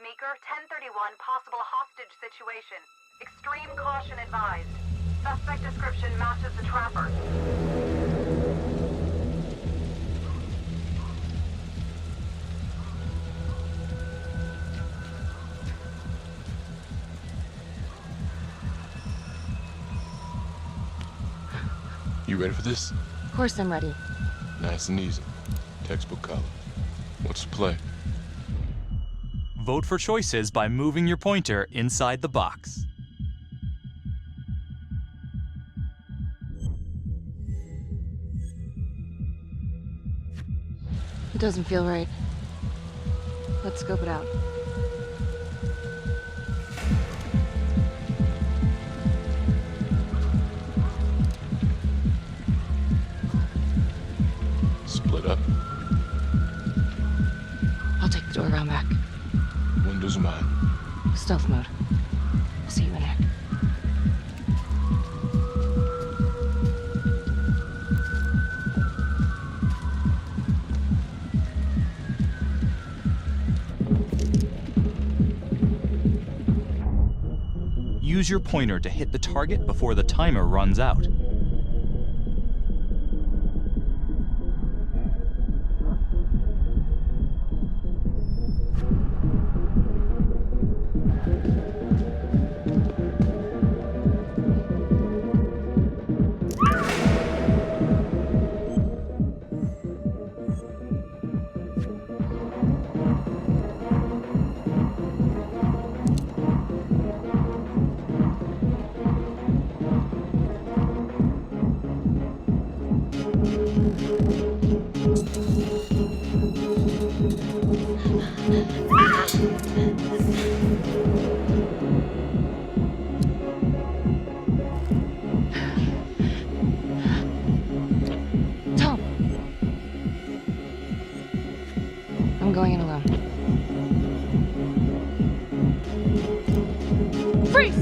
Meeker, 1031, possible hostage situation. Extreme caution advised. Suspect description matches the trapper. You ready for this? Of course I'm ready. Nice and easy. Textbook color. What's the play? Vote for choices by moving your pointer inside the box. It doesn't feel right. Let's scope it out. Split up. I'll take the door around back. Windows are mine. Stealth mode. I'll see you in there. Use your pointer to hit the target before the timer runs out. I'm going in alone. Freeze!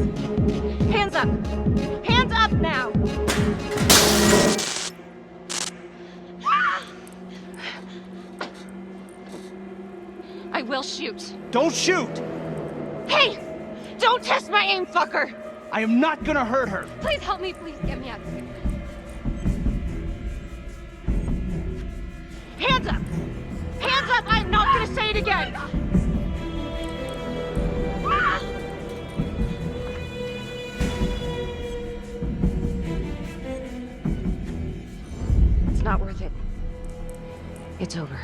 Hands up! Hands up now! I will shoot. Don't shoot! Hey! Don't test my aim, fucker! I am not gonna hurt her. Please help me, please get me out of here. Hands up! Hands up! I'm not gonna say it again! It's not worth it. It's over.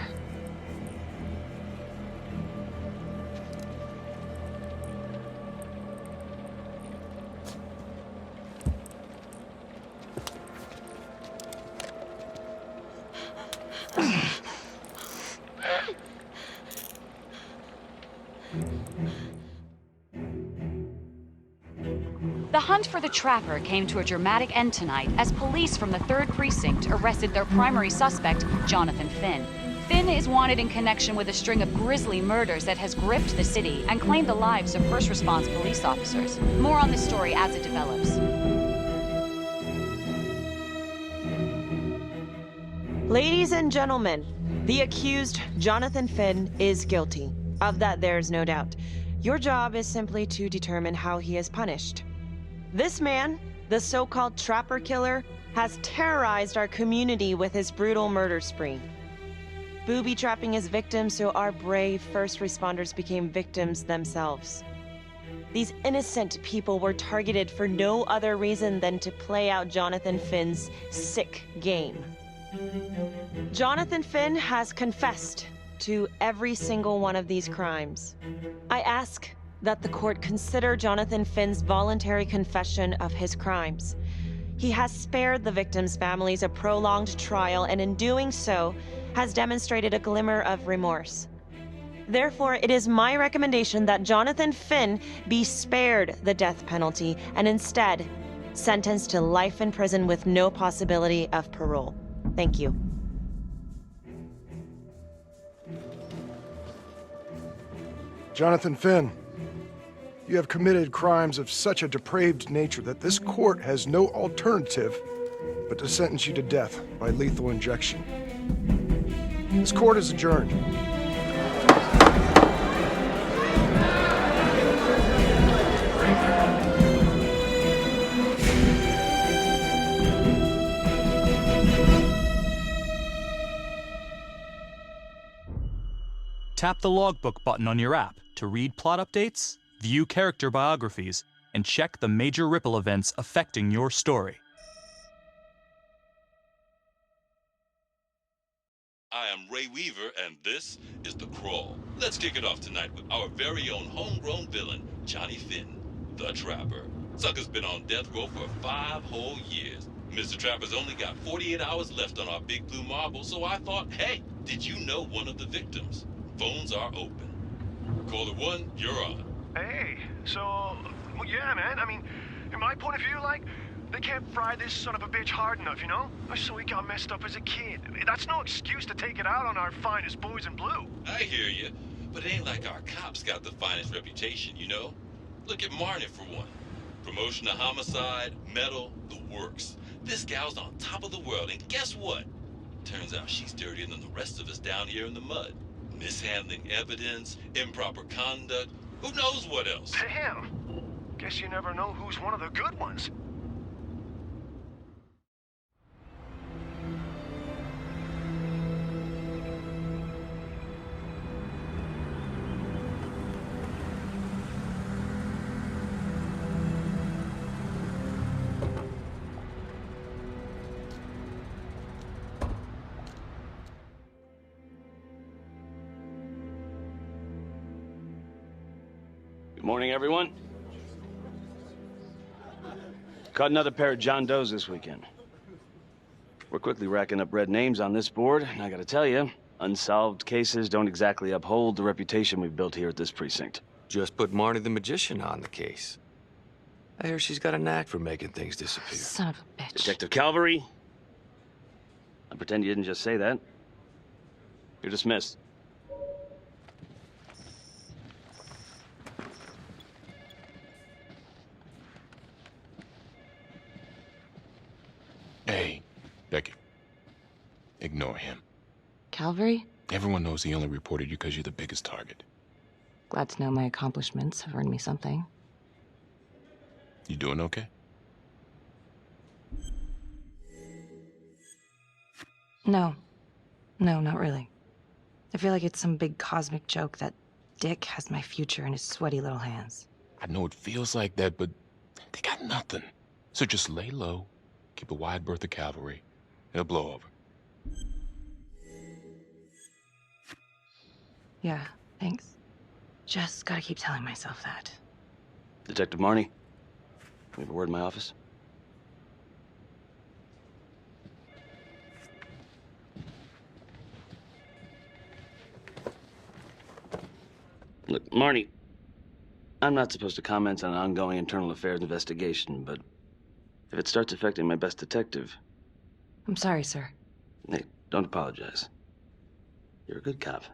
The hunt for the Trapper came to a dramatic end tonight as police from the 3rd Precinct arrested their primary suspect, Jonathan Finn. Finn is wanted in connection with a string of grisly murders that has gripped the city and claimed the lives of first response police officers. More on this story as it develops. Ladies and gentlemen, the accused, Jonathan Finn, is guilty. Of that, there is no doubt. Your job is simply to determine how he is punished. This man, the so-called Trapper Killer, has terrorized our community with his brutal murder spree. Booby-trapping his victims so our brave first responders became victims themselves. These innocent people were targeted for no other reason than to play out Jonathan Finn's sick game. Jonathan Finn has confessed to every single one of these crimes. I ask, that the court consider Jonathan Finn's voluntary confession of his crimes. He has spared the victims' families a prolonged trial, and in doing so, has demonstrated a glimmer of remorse. Therefore, it is my recommendation that Jonathan Finn be spared the death penalty and instead sentenced to life in prison with no possibility of parole. Thank you. Jonathan Finn, you have committed crimes of such a depraved nature that this court has no alternative but to sentence you to death by lethal injection. This court is adjourned. Tap the logbook button on your app to read plot updates, view character biographies, and check the major ripple events affecting your story. I am Ray Weaver, and this is The Crawl. Let's kick it off tonight with our very own homegrown villain, Johnny Finn, the Trapper. Sucker's been on death row for 5 whole years. Mr. Trapper's only got 48 hours left on our big blue marble, so I thought, hey, did you know one of the victims? Phones are open. Caller 1, you're on. Hey, so, well, yeah, man. I mean, in my point of view, like, they can't fry this son of a bitch hard enough, you know? So he got messed up as a kid. That's no excuse to take it out on our finest boys in blue. I hear you, but it ain't like our cops got the finest reputation, you know? Look at Marnie for one. Promotion to homicide, medal, the works. This gal's on top of the world, and guess what? Turns out she's dirtier than the rest of us down here in the mud. Mishandling evidence, improper conduct, who knows what else? Damn. Guess you never know who's one of the good ones. Good morning, everyone. Caught another pair of John Does this weekend. We're quickly racking up red names on this board, and I gotta tell you, unsolved cases don't exactly uphold the reputation we've built here at this precinct. Just put Marnie the Magician on the case. I hear she's got a knack for making things disappear. Son of a bitch. Detective Calvary, I pretend you didn't just say that. You're dismissed. Hey, Becky. Ignore him. Calvary? Everyone knows he only reported you because you're the biggest target. Glad to know my accomplishments have earned me something. You doing okay? No. No, not really. I feel like it's some big cosmic joke that Dick has my future in his sweaty little hands. I know it feels like that, but they got nothing. So just lay low, keep a wide berth of cavalry. It'll blow over. Yeah, thanks. Just gotta keep telling myself that. Detective Marnie, we have a word in my office. Look, Marnie, I'm not supposed to comment on an ongoing internal affairs investigation, but if it starts affecting my best detective... I'm sorry, sir. Hey, don't apologize. You're a good cop.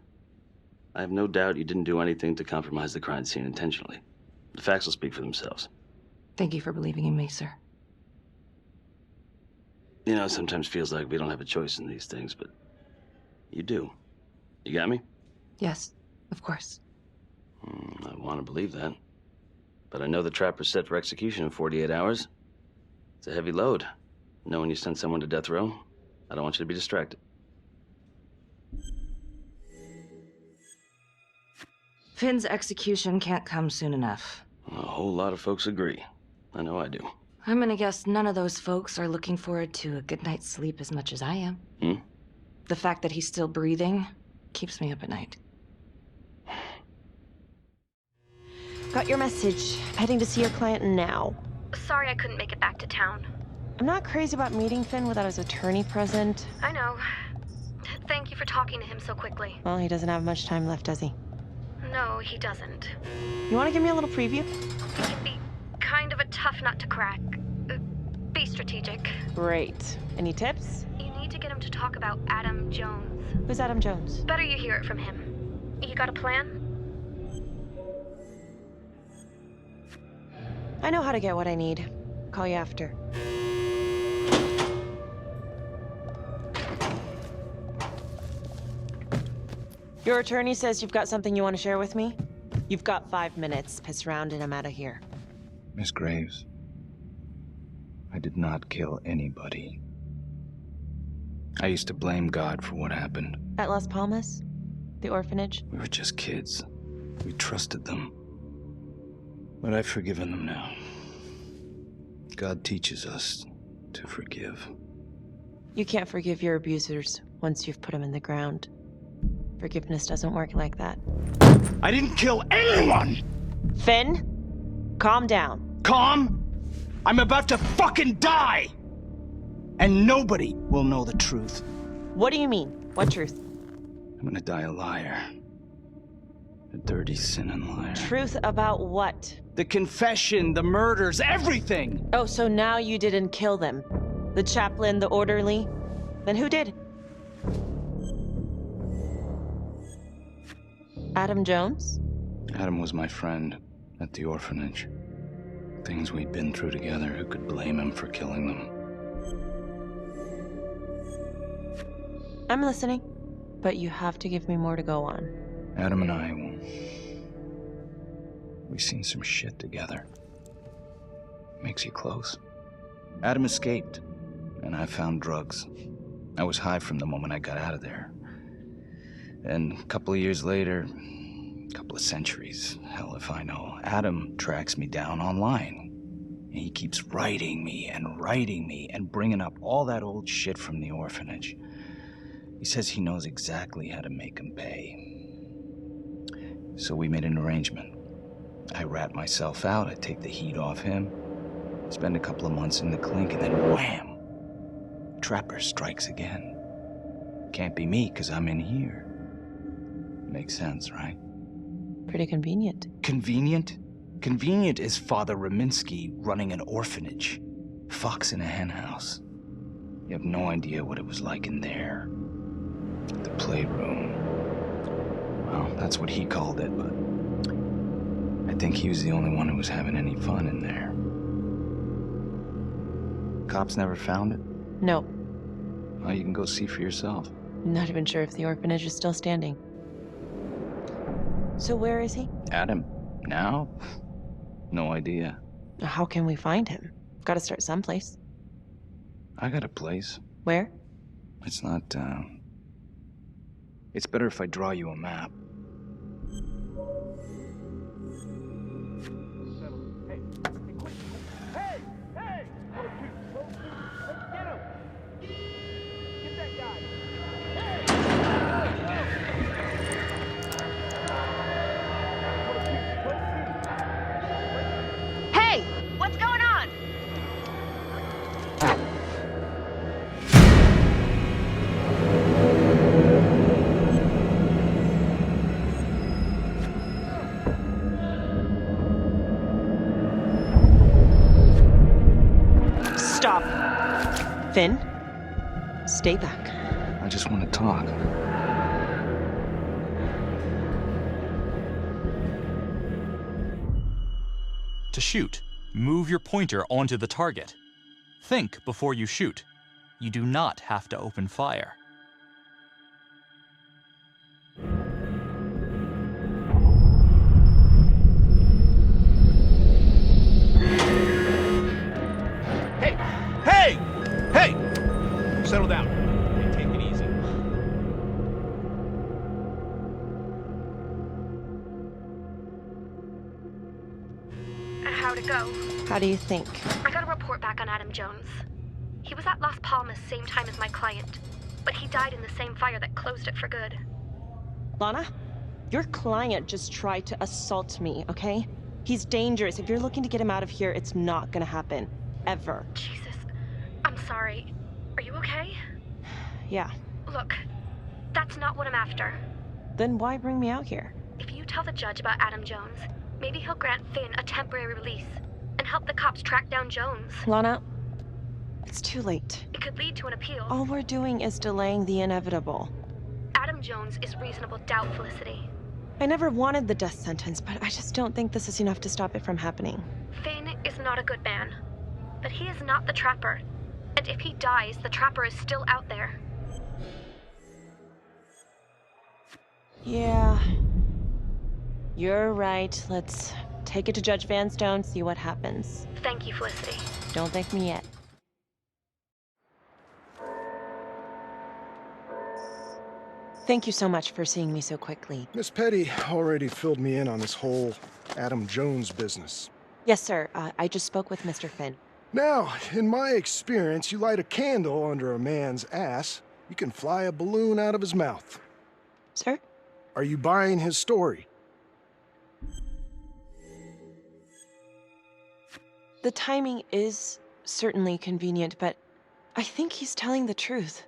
I have no doubt you didn't do anything to compromise the crime scene intentionally. The facts will speak for themselves. Thank you for believing in me, sir. You know, it sometimes feels like we don't have a choice in these things, but you do. You got me? Yes, of course. I want to believe that. But I know the trapper's set for execution in 48 hours. It's a heavy load. Knowing you sent someone to death row, I don't want you to be distracted. Finn's execution can't come soon enough. A whole lot of folks agree. I know I do. I'm gonna guess none of those folks are looking forward to a good night's sleep as much as I am. The fact that he's still breathing keeps me up at night. Got your message. Heading to see your client now. Sorry I couldn't make it back to town. I'm not crazy about meeting Finn without his attorney present. I know. Thank you for talking to him so quickly. Well, he doesn't have much time left, does he? No, he doesn't. You want to give me a little preview? He can be kind of a tough nut to crack. Be strategic. Great. Any tips? You need to get him to talk about Adam Jones. Who's Adam Jones? Better you hear it from him. You got a plan? I know how to get what I need. Call you after. Your attorney says you've got something you want to share with me? You've got 5 minutes. Piss around and I'm out of here. Miss Graves, I did not kill anybody. I used to blame God for what happened. At Las Palmas? The orphanage? We were just kids. We trusted them. But I've forgiven them now. God teaches us to forgive. You can't forgive your abusers once you've put them in the ground. Forgiveness doesn't work like that. I didn't kill anyone! Finn, calm down. Calm? I'm about to fucking die! And nobody will know the truth. What do you mean? What truth? I'm gonna die a liar. A dirty, sinning liar. Truth about what? The confession, the murders, everything! Oh, so now you didn't kill them? The chaplain, the orderly? Then who did? Adam Jones? Adam was my friend at the orphanage. Things we'd been through together, who could blame him for killing them? I'm listening, but you have to give me more to go on. Adam and I, we've seen some shit together. Makes you close. Adam escaped, and I found drugs. I was high from the moment I got out of there. And a couple of years later, a couple of centuries, hell if I know, Adam tracks me down online. And he keeps writing me and bringing up all that old shit from the orphanage. He says he knows exactly how to make him pay. So we made an arrangement. I rat myself out, I take the heat off him, spend a couple of months in the clink, and then wham! Trapper strikes again. Can't be me, 'cause I'm in here. Makes sense, right? Pretty convenient. Convenient? Convenient is Father Raminsky running an orphanage. Fox in a henhouse. You have no idea what it was like in there. The playroom. Well, that's what he called it, but I think he was the only one who was having any fun in there. Cops never found it? No. Well, you can go see for yourself. Not even sure if the orphanage is still standing. So where is he? Adam? Now? No idea. How can we find him? Gotta start someplace. I got a place. Where? It's not, It's better if I draw you a map. Stop. Finn, stay back. I just want to talk. To shoot, move your pointer onto the target. Think before you shoot. You do not have to open fire. Hey! Settle down. Hey, take it easy. How'd it go? How do you think? I got a report back on Adam Jones. He was at Las Palmas same time as my client, but he died in the same fire that closed it for good. Lana, your client just tried to assault me, okay? He's dangerous. If you're looking to get him out of here, it's not gonna happen. Ever. Jesus. I'm sorry. Are you okay? Yeah. Look, that's not what I'm after. Then why bring me out here? If you tell the judge about Adam Jones, maybe he'll grant Finn a temporary release and help the cops track down Jones. Lana, it's too late. It could lead to an appeal. All we're doing is delaying the inevitable. Adam Jones is reasonable doubt, Felicity. I never wanted the death sentence, but I just don't think this is enough to stop it from happening. Finn is not a good man, but he is not the Trapper. And if he dies, the Trapper is still out there. Yeah. You're right. Let's take it to Judge Vanstone, see what happens. Thank you, Felicity. Don't thank me yet. Thank you so much for seeing me so quickly. Miss Petty already filled me in on this whole Adam Jones business. Yes, sir. I just spoke with Mr. Finn. Now, in my experience, you light a candle under a man's ass, you can fly a balloon out of his mouth. Sir? Are you buying his story? The timing is certainly convenient, but I think he's telling the truth.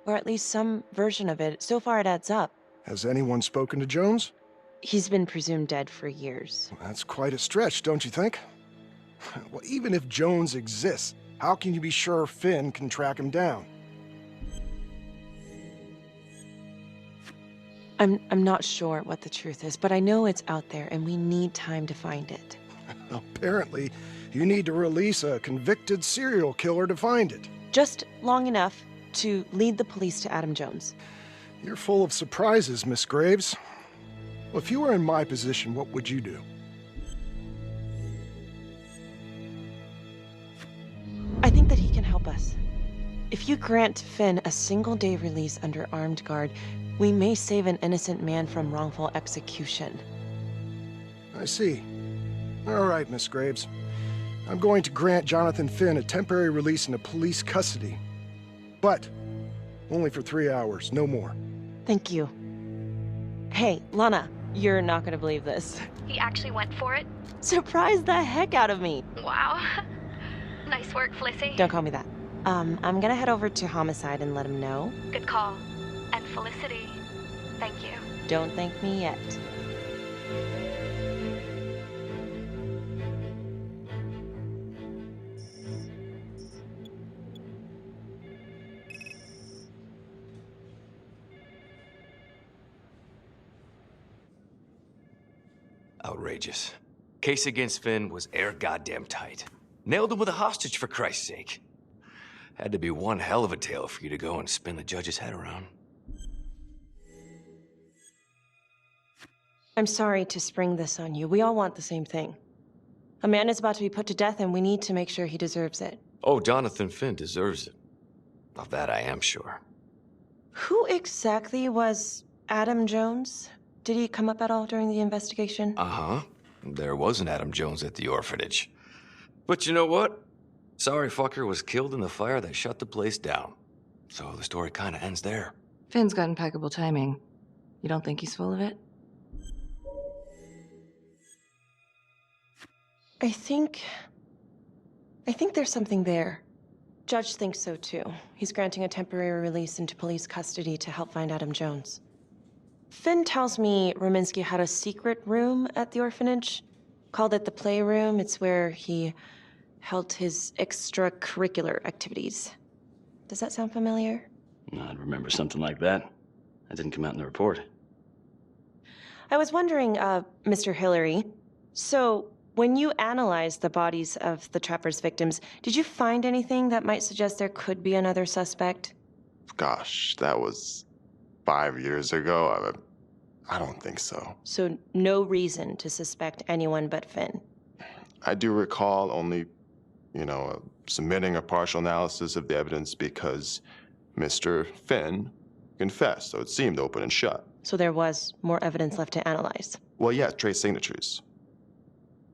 Or at least some version of it. So far, it adds up. Has anyone spoken to Jones? He's been presumed dead for years. Well, that's quite a stretch, don't you think? Well, even if Jones exists, how can you be sure Finn can track him down? I'm not sure what the truth is, but I know it's out there, and we need time to find it. Apparently, you need to release a convicted serial killer to find it. Just long enough to lead the police to Adam Jones. You're full of surprises, Miss Graves. Well, if you were in my position, what would you do? I think that he can help us. If you grant Finn a single-day release under armed guard, we may save an innocent man from wrongful execution. I see. All right, Miss Graves. I'm going to grant Jonathan Finn a temporary release into police custody. But only for 3 hours, no more. Thank you. Hey, Lana, you're not gonna believe this. He actually went for it? Surprised the heck out of me. Wow. Nice work, Felicity. Don't call me that. I'm gonna head over to Homicide and let him know. Good call. And Felicity, thank you. Don't thank me yet. Outrageous. Case against Finn was air goddamn tight. Nailed him with a hostage, for Christ's sake. Had to be one hell of a tale for you to go and spin the judge's head around. I'm sorry to spring this on you. We all want the same thing. A man is about to be put to death, and we need to make sure he deserves it. Oh, Jonathan Finn deserves it. Of that I am sure. Who exactly was Adam Jones? Did he come up at all during the investigation? Uh-huh. There was an Adam Jones at the orphanage. But you know what? Sorry fucker was killed in the fire that shut the place down. So the story kind of ends there. Finn's got impeccable timing. You don't think he's full of it? I think there's something there. Judge thinks so too. He's granting a temporary release into police custody to help find Adam Jones. Finn tells me Rominsky had a secret room at the orphanage. Called it the playroom. It's where he held his extracurricular activities. Does that sound familiar? I'd remember something like that. That didn't come out in the report. I was wondering, Mr. Hillary, so when you analyzed the bodies of the Trapper's victims, did you find anything that might suggest there could be another suspect? Gosh, that was 5 years ago. I don't think so. So no reason to suspect anyone but Finn? I do recall only, submitting a partial analysis of the evidence because Mr. Finn confessed, so it seemed open and shut. So there was more evidence left to analyze? Well, yeah, trace signatures.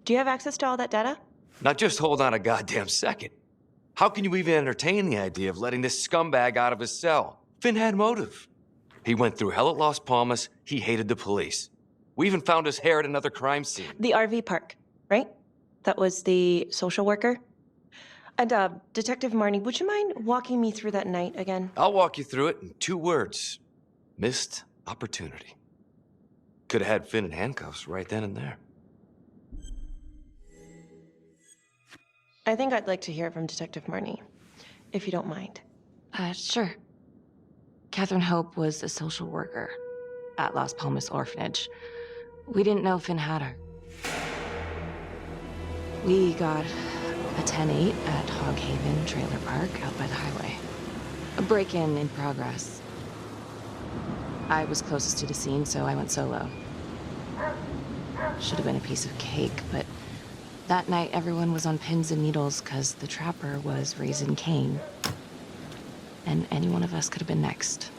Do you have access to all that data? Now just hold on a goddamn second. How can you even entertain the idea of letting this scumbag out of his cell? Finn had motive. He went through hell at Las Palmas. He hated the police. We even found his hair at another crime scene. The RV park. right? That was the social worker. And, Detective Marnie, would you mind walking me through that night again? I'll walk you through it in 2 words. Missed opportunity. Could have had Finn in handcuffs right then and there. I think I'd like to hear from Detective Marnie, if you don't mind. Sure. Catherine Hope was a social worker at Las Palmas Orphanage. We didn't know Finn had her. We got a 10-8 at Hog Haven Trailer Park out by the highway. A break-in in progress. I was closest to the scene, so I went solo. Should have been a piece of cake, but that night everyone was on pins and needles because the trapper was raising Cain. And any one of us could have been next.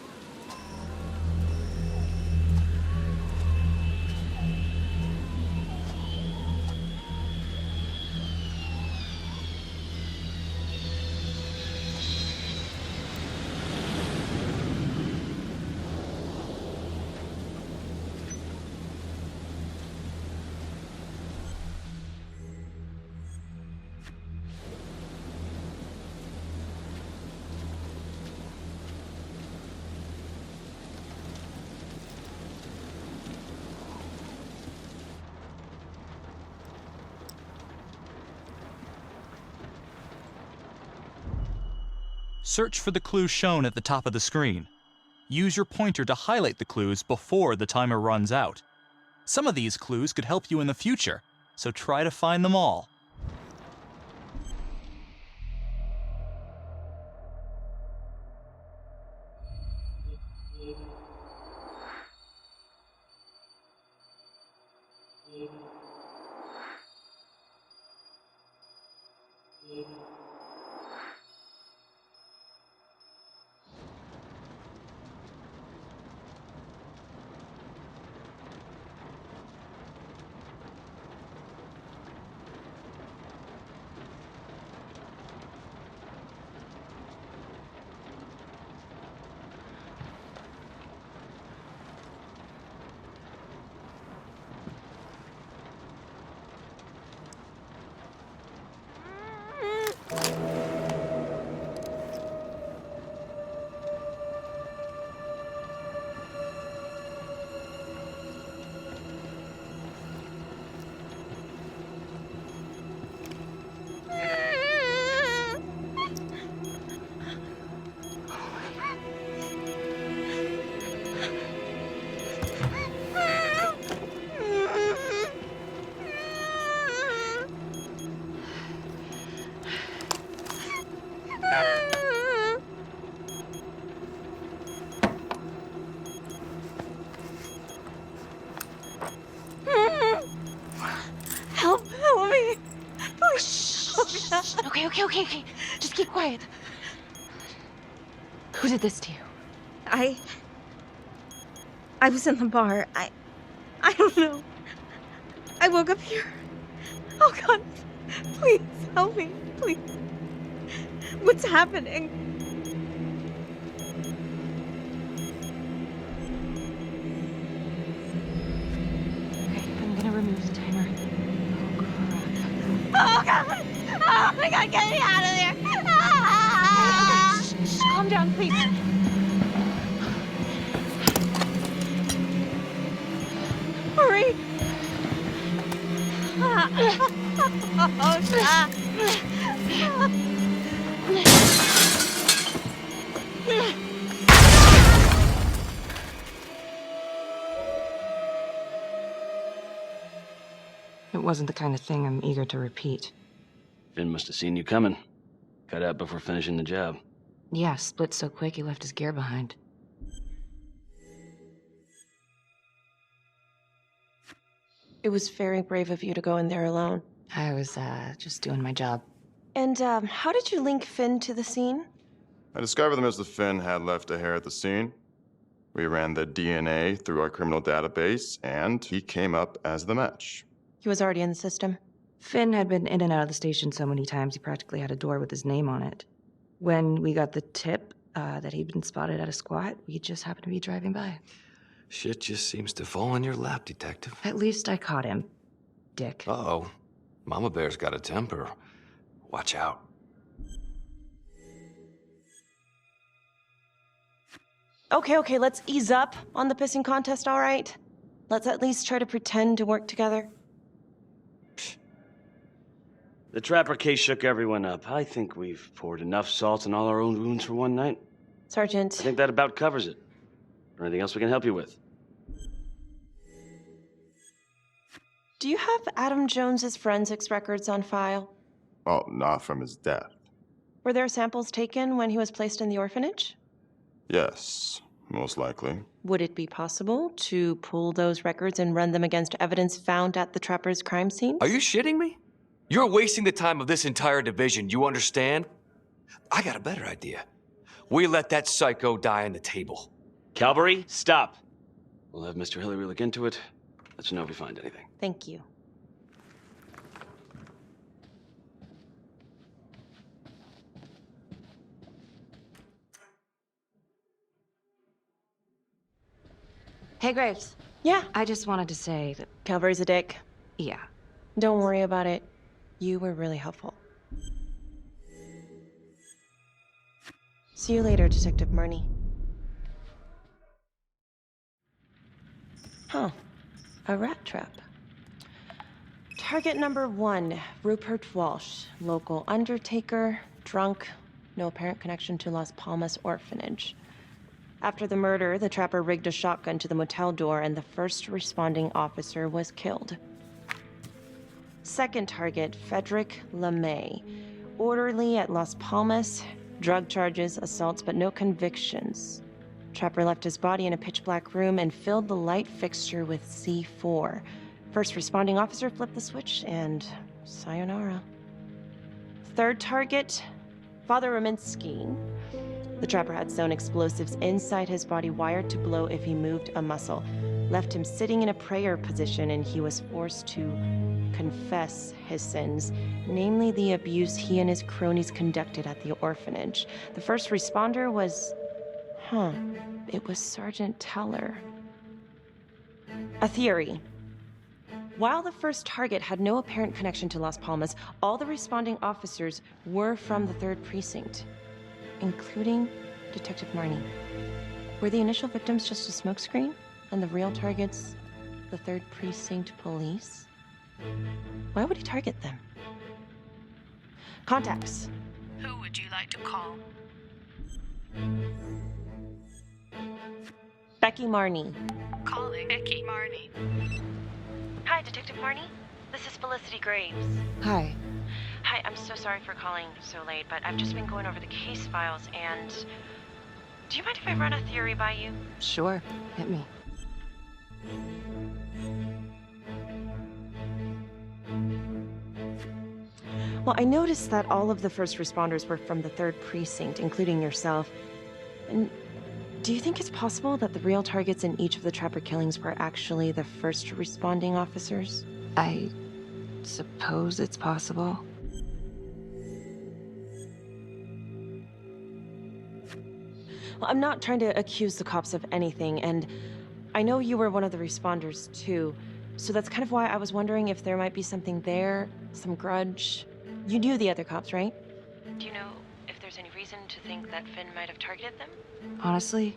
Search for the clues shown at the top of the screen. Use your pointer to highlight the clues before the timer runs out. Some of these clues could help you in the future, so try to find them all. Help me. Please. Okay. Just keep quiet. Who did this to you? I was in the bar. I don't know. I woke up here. Oh God, please help me, please. What's happening? Okay, I'm gonna remove the timer. Oh God! Oh my God, get me out of there! Ah! Shh, calm down, please. Hurry! Oh, God. It wasn't the kind of thing I'm eager to repeat. Finn must have seen you coming. Got out before finishing the job. Yeah, split so quick he left his gear behind. It was very brave of you to go in there alone. I was, just doing my job. And, how did you link Finn to the scene? I discovered that Mr. Finn had left a hair at the scene. We ran the DNA through our criminal database, and he came up as the match. He was already in the system. Finn had been in and out of the station so many times he practically had a door with his name on it. When we got the tip that he'd been spotted at a squat, we just happened to be driving by. Shit just seems to fall in your lap, Detective. At least I caught him, dick. Uh-oh. Mama Bear's got a temper. Watch out. Okay, let's ease up on the pissing contest, all right? Let's at least try to pretend to work together. The Trapper case shook everyone up. I think we've poured enough salt in all our own wounds for one night. Sergeant. I think that about covers it. Or anything else we can help you with? Do you have Adam Jones's forensics records on file? Well, not from his death. Were there samples taken when he was placed in the orphanage? Yes, most likely. Would it be possible to pull those records and run them against evidence found at the Trapper's crime scene? Are you shitting me? You're wasting the time of this entire division, you understand? I got a better idea. We let that psycho die on the table. Calvary, stop. We'll have Mr. Hillary look into it. Let you know if we find anything. Thank you. Hey, Graves. Yeah? I just wanted to say that... Calvary's a dick. Yeah. Don't worry about it. You were really helpful. See you later, Detective Marnie. Huh. A rat trap. Target number 1, Rupert Walsh, local undertaker, drunk, no apparent connection to Las Palmas Orphanage. After the murder, the Trapper rigged a shotgun to the motel door and the first responding officer was killed. Second target, Frederick LeMay, orderly at Las Palmas, drug charges, assaults, but no convictions. Trapper left his body in a pitch-black room and filled the light fixture with C4. First responding officer flipped the switch, and sayonara. Third target, Father Rominsky. The Trapper had sewn explosives inside his body, wired to blow if he moved a muscle. Left him sitting in a prayer position, and he was forced to confess his sins, namely the abuse he and his cronies conducted at the orphanage. The first responder was... it was Sergeant Teller. A theory. While the first target had no apparent connection to Las Palmas, all the responding officers were from the 3rd Precinct, including Detective Marnie. Were the initial victims just a smokescreen, and the real targets the 3rd Precinct police? Why would he target them? Contacts. Who would you like to call? Becky Marnie. Calling Becky Marnie. Hi, Detective Marnie. This is Felicity Graves. Hi. Hi, I'm so sorry for calling so late, but I've just been going over the case files and... Do you mind if I run a theory by you? Sure. Hit me. Well, I noticed that all of the first responders were from the 3rd Precinct, including yourself. And do you think it's possible that the real targets in each of the Trapper killings were actually the first responding officers? I suppose it's possible. Well, I'm not trying to accuse the cops of anything, and I know you were one of the responders, too. So that's kind of why I was wondering if there might be something there, some grudge. You knew the other cops, right? Do you know if there's any reason to think that Finn might have targeted them? Honestly,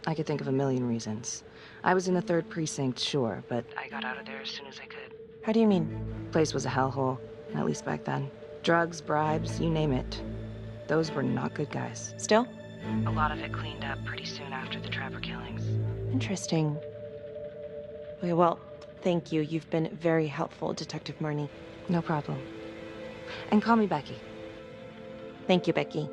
I could think of a million reasons. I was in the 3rd Precinct, sure, but I got out of there as soon as I could. How do you mean? Place was a hellhole, at least back then. Drugs, bribes, you name it. Those were not good guys. Still? A lot of it cleaned up pretty soon after the Trapper killings. Interesting. Okay, well, thank you. You've been very helpful, Detective Marnie. No problem. And call me Becky. Thank you, Becky.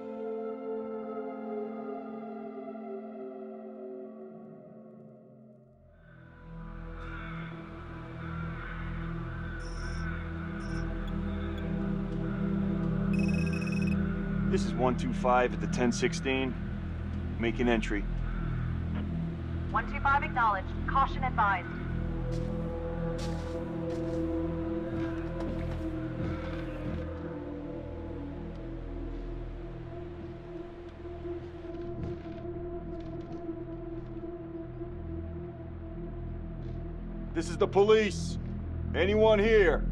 This is 125 at the 1016. Making entry. 125 acknowledged. Caution advised. This is the police. Anyone here?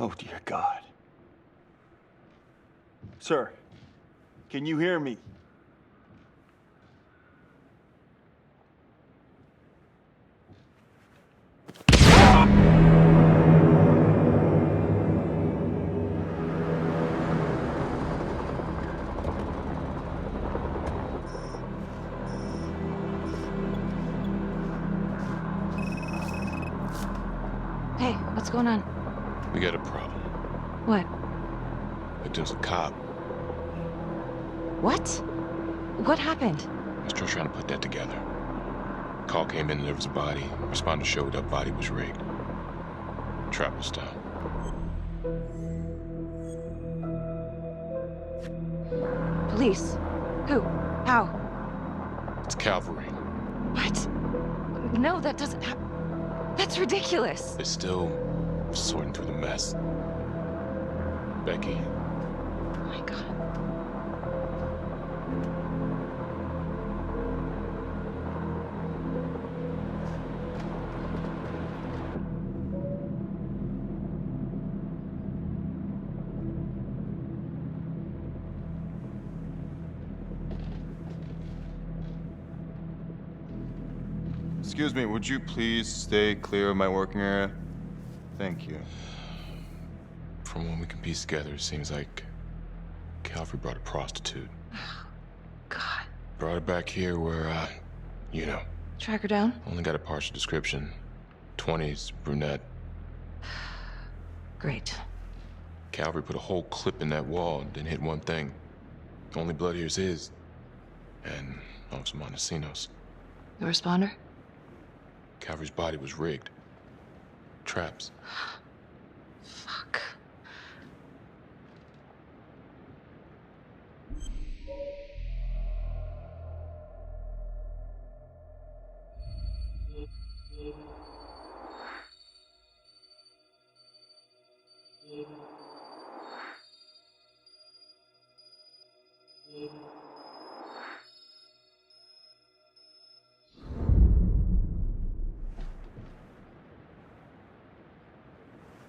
Oh, dear God. Sir, can you hear me? Hey, what's going on? We got a problem. What? Victim's a cop. What? What happened? I'm still trying to put that together. Call came in and there was a body. Responder showed up, body was rigged. Trapper style. Police? Who? How? It's cavalry. What? No, that doesn't That's ridiculous. They're still sorting through the mess. Becky. Oh my God. Excuse me, would you please stay clear of my working area? Thank you. From what we can piece together, it seems like Calvary brought a prostitute. God. Brought her back here where, you know. Track her down? Only got a partial description. 20s, brunette. Great. Calvary put a whole clip in that wall and didn't hit one thing. Only blood here's his. And Officer Montesinos. The responder? Calvary's body was rigged. Traps. Fuck.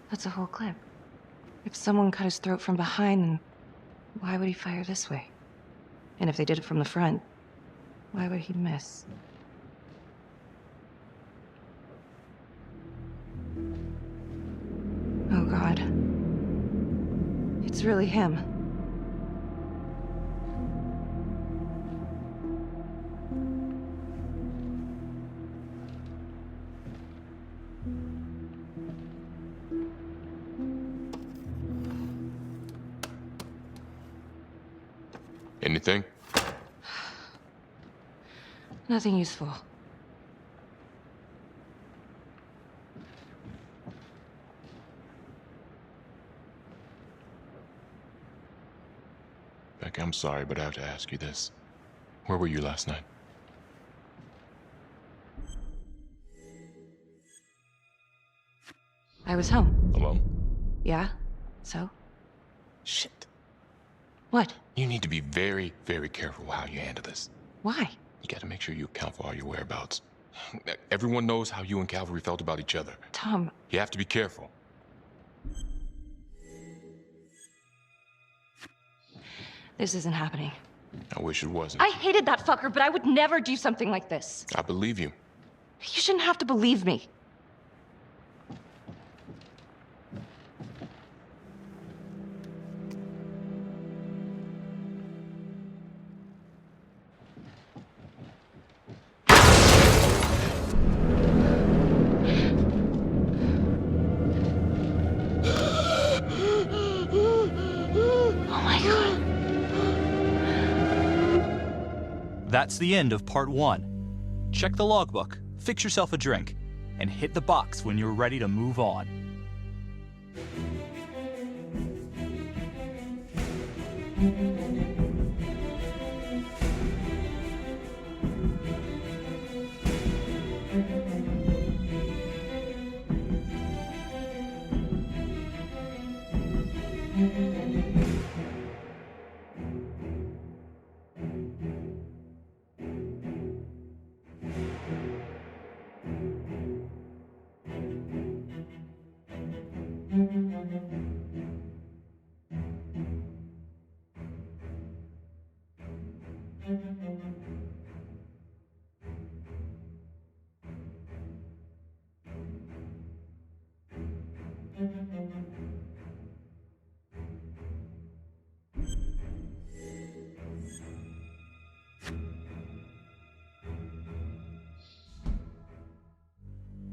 That's a whole clip. If someone cut his throat from behind, then why would he fire this way? And if they did it from the front, why would he miss? Oh God. It's really him. Anything? Nothing useful. Becky, I'm sorry, but I have to ask you this. Where were you last night? I was home. Alone? Yeah? So? Shit. What? You need to be very, very careful how you handle this. Why? You gotta make sure you account for all your whereabouts. Everyone knows how you and Calvary felt about each other. Tom. You have to be careful. This isn't happening. I wish it wasn't. I hated that fucker, but I would never do something like this. I believe you. You shouldn't have to believe me. That's the end of part 1. Check the logbook, fix yourself a drink, and hit the box when you're ready to move on.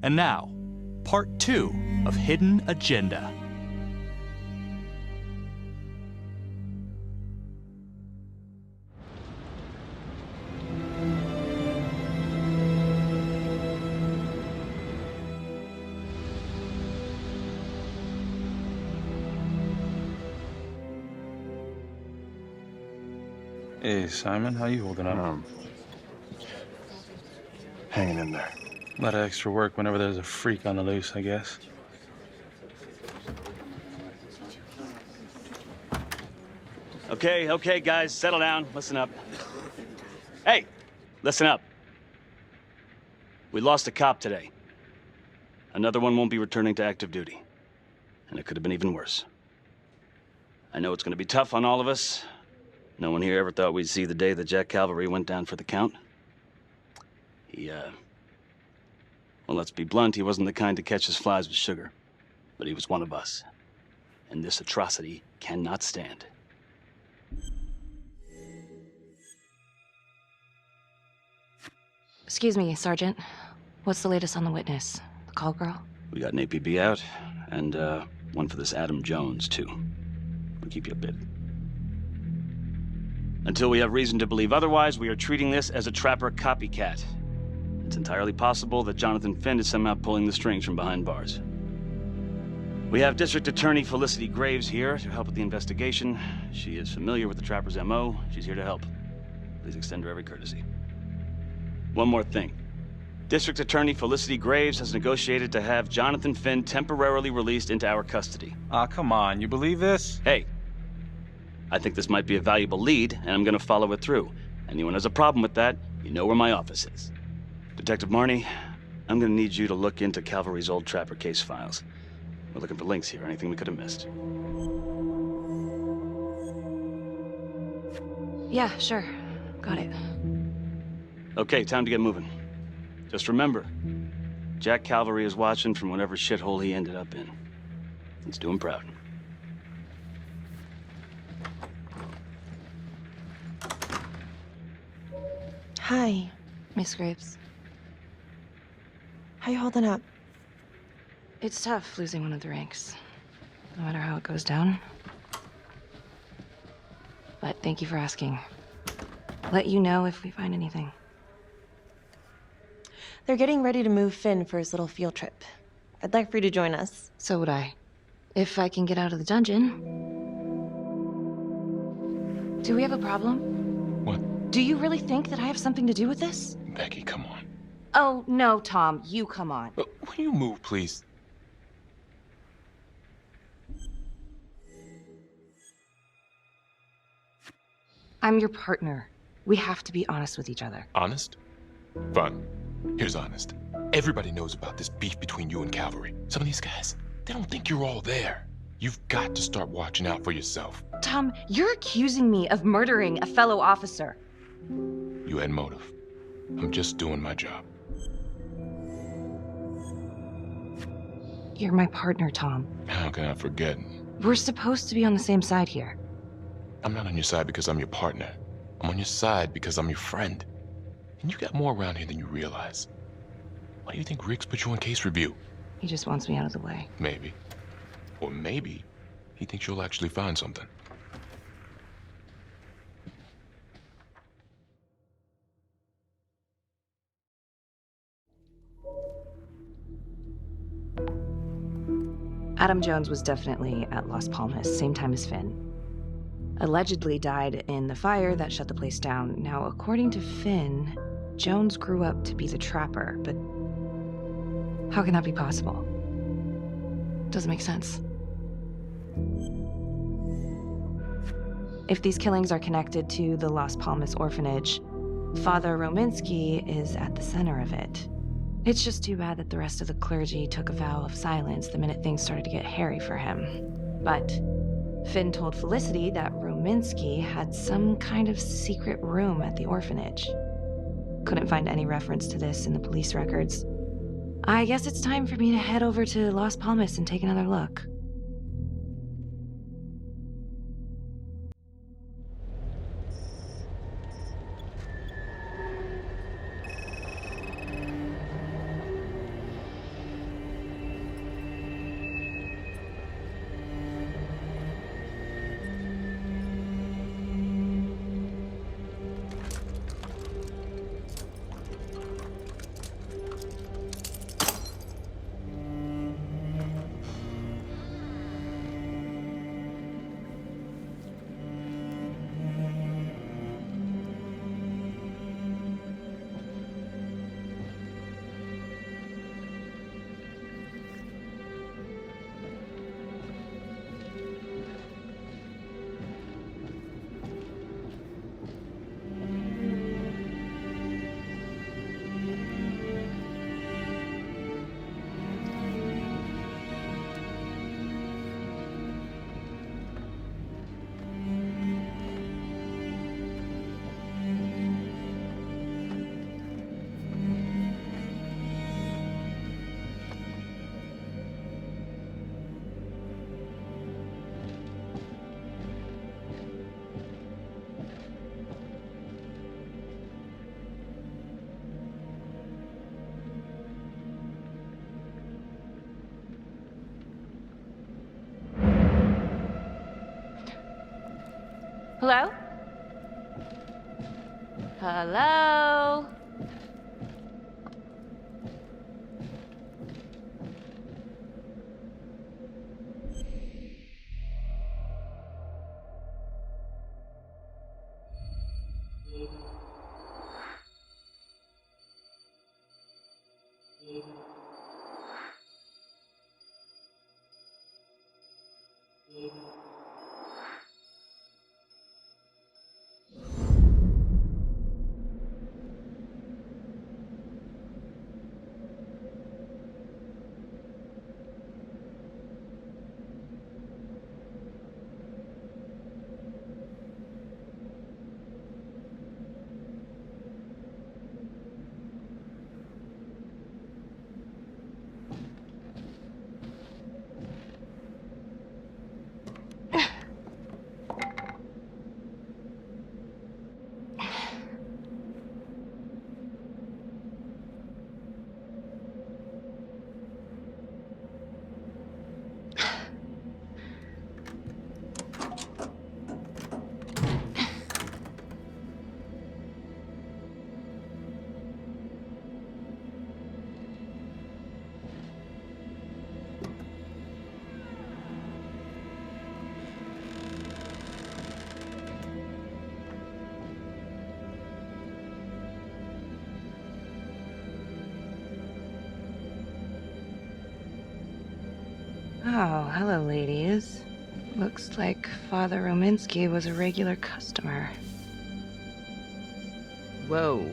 And now, part 2 of Hidden Agenda. Hey, Simon, how you holding up? Hanging in there. A lot of extra work whenever there's a freak on the loose, I guess. Okay, guys, settle down. Listen up. Hey, listen up. We lost a cop today. Another one won't be returning to active duty. And it could have been even worse. I know it's going to be tough on all of us. No one here ever thought we'd see the day that Jack Calvary went down for the count. Well, let's be blunt, he wasn't the kind to catch his flies with sugar. But he was one of us. And this atrocity cannot stand. Excuse me, Sergeant. What's the latest on the witness? The call girl? We got an APB out, and one for this Adam Jones, too. We'll keep you updated. Until we have reason to believe otherwise, we are treating this as a trapper copycat. It's entirely possible that Jonathan Finn is somehow pulling the strings from behind bars. We have District Attorney Felicity Graves here to help with the investigation. She is familiar with the trapper's MO. She's here to help. Please extend her every courtesy. One more thing. District Attorney Felicity Graves has negotiated to have Jonathan Finn temporarily released into our custody. Ah, come on. You believe this? Hey, I think this might be a valuable lead, and I'm gonna follow it through. Anyone has a problem with that, you know where my office is. Detective Marnie, I'm gonna need you to look into Calvary's old trapper case files. We're looking for links here, anything we could have missed. Yeah, sure. Got it. Okay, time to get moving. Just remember, Jack Calvary is watching from whatever shithole he ended up in. Let's do him proud. Hi. Miss Graves. How you holding up? It's tough losing one of the ranks, no matter how it goes down. But thank you for asking. Let you know if we find anything. They're getting ready to move Finn for his little field trip. I'd like for you to join us. So would I. If I can get out of the dungeon. Do we have a problem? What? Do you really think that I have something to do with this? Becky, come on. Oh, no, Tom. You come on. Will you move, please? I'm your partner. We have to be honest with each other. Honest? Fine. Here's honest. Everybody knows about this beef between you and Calvary. Some of these guys, they don't think you're all there. You've got to start watching out for yourself. Tom, you're accusing me of murdering a fellow officer. You had motive. I'm just doing my job. You're my partner, Tom. How can I forget? We're supposed to be on the same side here. I'm not on your side because I'm your partner. I'm on your side because I'm your friend. And you got more around here than you realize. Why do you think Riggs put you on case review? He just wants me out of the way. Maybe. Or maybe he thinks you'll actually find something. Adam Jones was definitely at Las Palmas, same time as Finn. Allegedly died in the fire that shut the place down. Now, according to Finn, Jones grew up to be the trapper, but how can that be possible? Doesn't make sense. If these killings are connected to the Las Palmas Orphanage, Father Rominsky is at the center of it. It's just too bad that the rest of the clergy took a vow of silence the minute things started to get hairy for him. But Finn told Felicity that Rominsky had some kind of secret room at the orphanage. Couldn't find any reference to this in the police records. I guess it's time for me to head over to Las Palmas and take another look. Hello? Hello? Oh, hello, ladies. Looks like Father Rominsky was a regular customer. Whoa.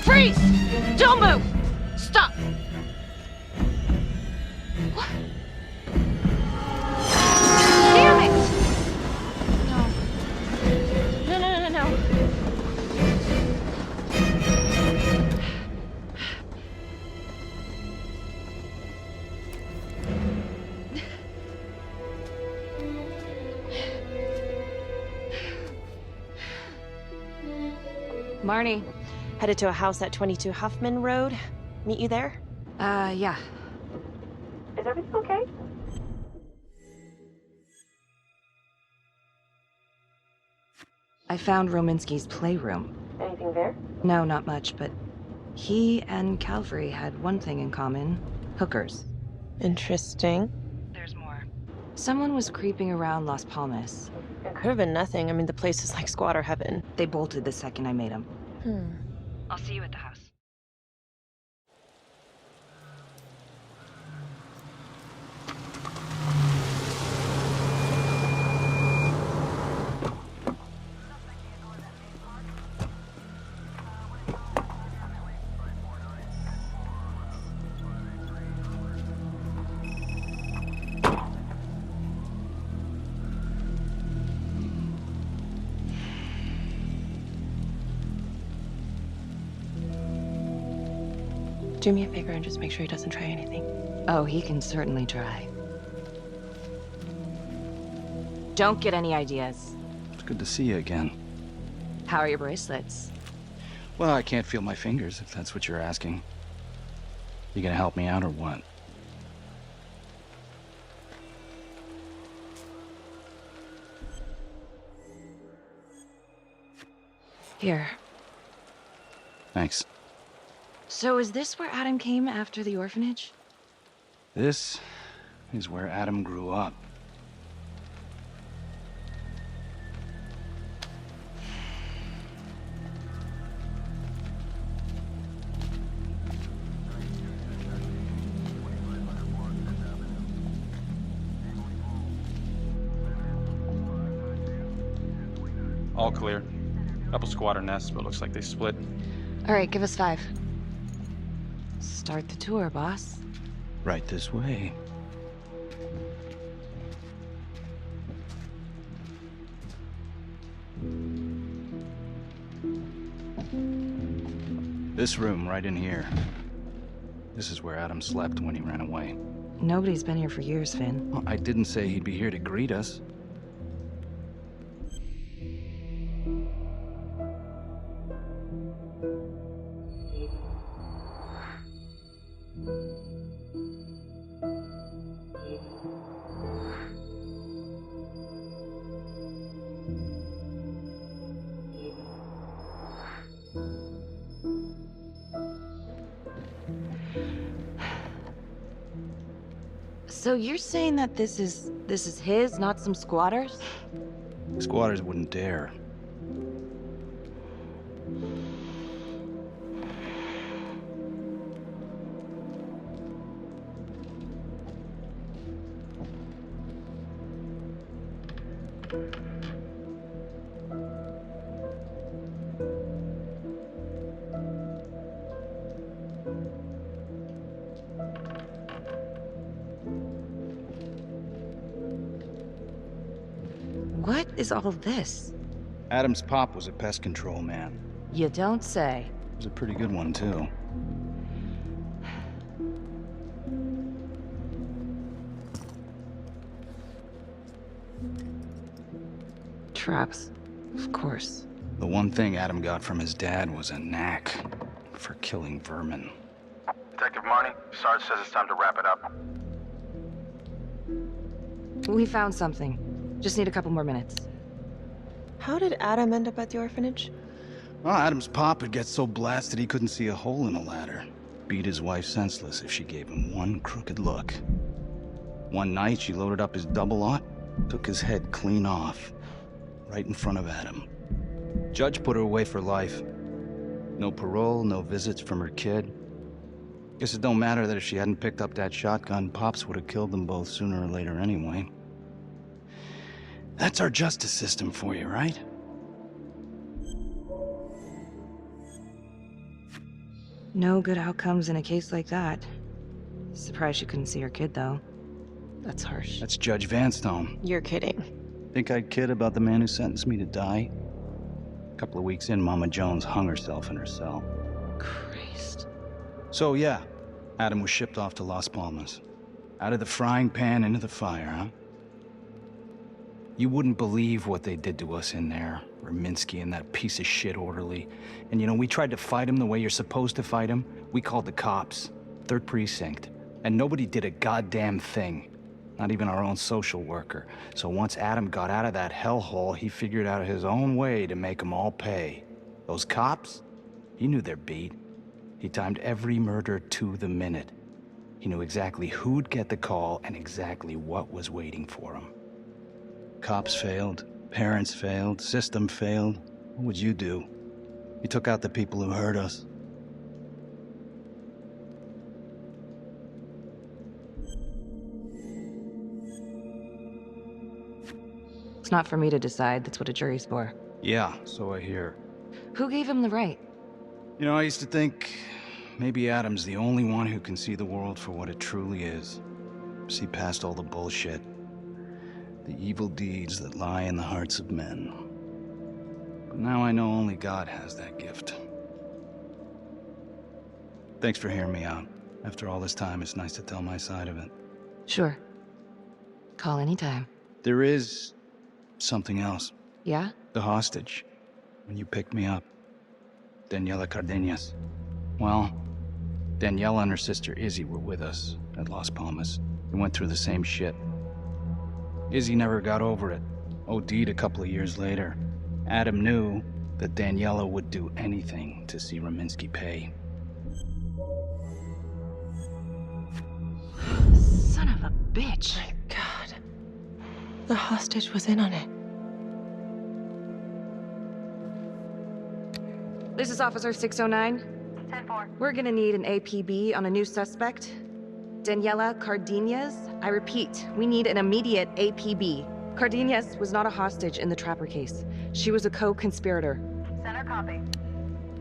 Freeze! Don't move! Stop! What? Damn it! No. No. Marnie. Headed to a house at 22 Huffman Road. Meet you there? Yeah. Is everything okay? I found Rominsky's playroom. Anything there? No, not much, but he and Calvary had one thing in common. Hookers. Interesting. There's more. Someone was creeping around Las Palmas. It could have been nothing. I mean, the place is like squatter heaven. They bolted the second I made them. I'll see you at the house. Do me a favor and just make sure he doesn't try anything. Oh, he can certainly try. Don't get any ideas. It's good to see you again. How are your bracelets? Well, I can't feel my fingers, if that's what you're asking. You gonna help me out or what? Here. Thanks. So is this where Adam came after the orphanage? This is where Adam grew up. All clear. Couple squatter nests, but looks like they split. All right, give us 5. Start the tour, boss. Right this way. This room right in here. This is where Adam slept when he ran away. Nobody's been here for years, Finn. Well, I didn't say he'd be here to greet us. So you're saying that this is his, not some squatters? Squatters wouldn't dare. What is all this? Adam's pop was a pest control man. You don't say. He was a pretty good one, too. Traps. Of course. The one thing Adam got from his dad was a knack for killing vermin. Detective Marnie, Sarge says it's time to wrap it up. We found something. Just need a couple more minutes. How did Adam end up at the orphanage? Well, Adam's pop would get so blasted he couldn't see a hole in a ladder. Beat his wife senseless if she gave him one crooked look. One night, she loaded up his double-aught, took his head clean off, right in front of Adam. Judge put her away for life. No parole, no visits from her kid. Guess it don't matter that if she hadn't picked up that shotgun, Pops would have killed them both sooner or later anyway. That's our justice system for you, right? No good outcomes in a case like that. Surprised she couldn't see her kid, though. That's harsh. That's Judge Vanstone. You're kidding. Think I'd kid about the man who sentenced me to die? A couple of weeks in, Mama Jones hung herself in her cell. Christ. So yeah, Adam was shipped off to Las Palmas. Out of the frying pan into the fire, huh? You wouldn't believe what they did to us in there. Raminsky and that piece of shit orderly. And you know, we tried to fight him the way you're supposed to fight him. We called the cops. 3rd Precinct. And nobody did a goddamn thing. Not even our own social worker. So once Adam got out of that hellhole, he figured out his own way to make them all pay. Those cops? He knew their beat. He timed every murder to the minute. He knew exactly who'd get the call and exactly what was waiting for him. Cops failed, parents failed, system failed. What would you do? You took out the people who hurt us. It's not for me to decide. That's what a jury's for. Yeah, so I hear. Who gave him the right? You know, I used to think maybe Adam's the only one who can see the world for what it truly is. See past all the bullshit. The evil deeds that lie in the hearts of men. But now I know only God has that gift. Thanks for hearing me out. After all this time, it's nice to tell my side of it. Sure. Call anytime. There is something else. Yeah? The hostage. When you picked me up. Daniella Cardenas. Well, Daniella and her sister Izzy were with us at Las Palmas. We went through the same shit. Izzy never got over it. OD'd a couple of years later. Adam knew that Daniella would do anything to see Rominsky pay. Son of a bitch. My God. The hostage was in on it. This is Officer 609. 10-4. We're gonna need an APB on a new suspect. Daniella Cardenas. I repeat, we need an immediate APB. Cardenas was not a hostage in the Trapper case. She was a co-conspirator. Center copy.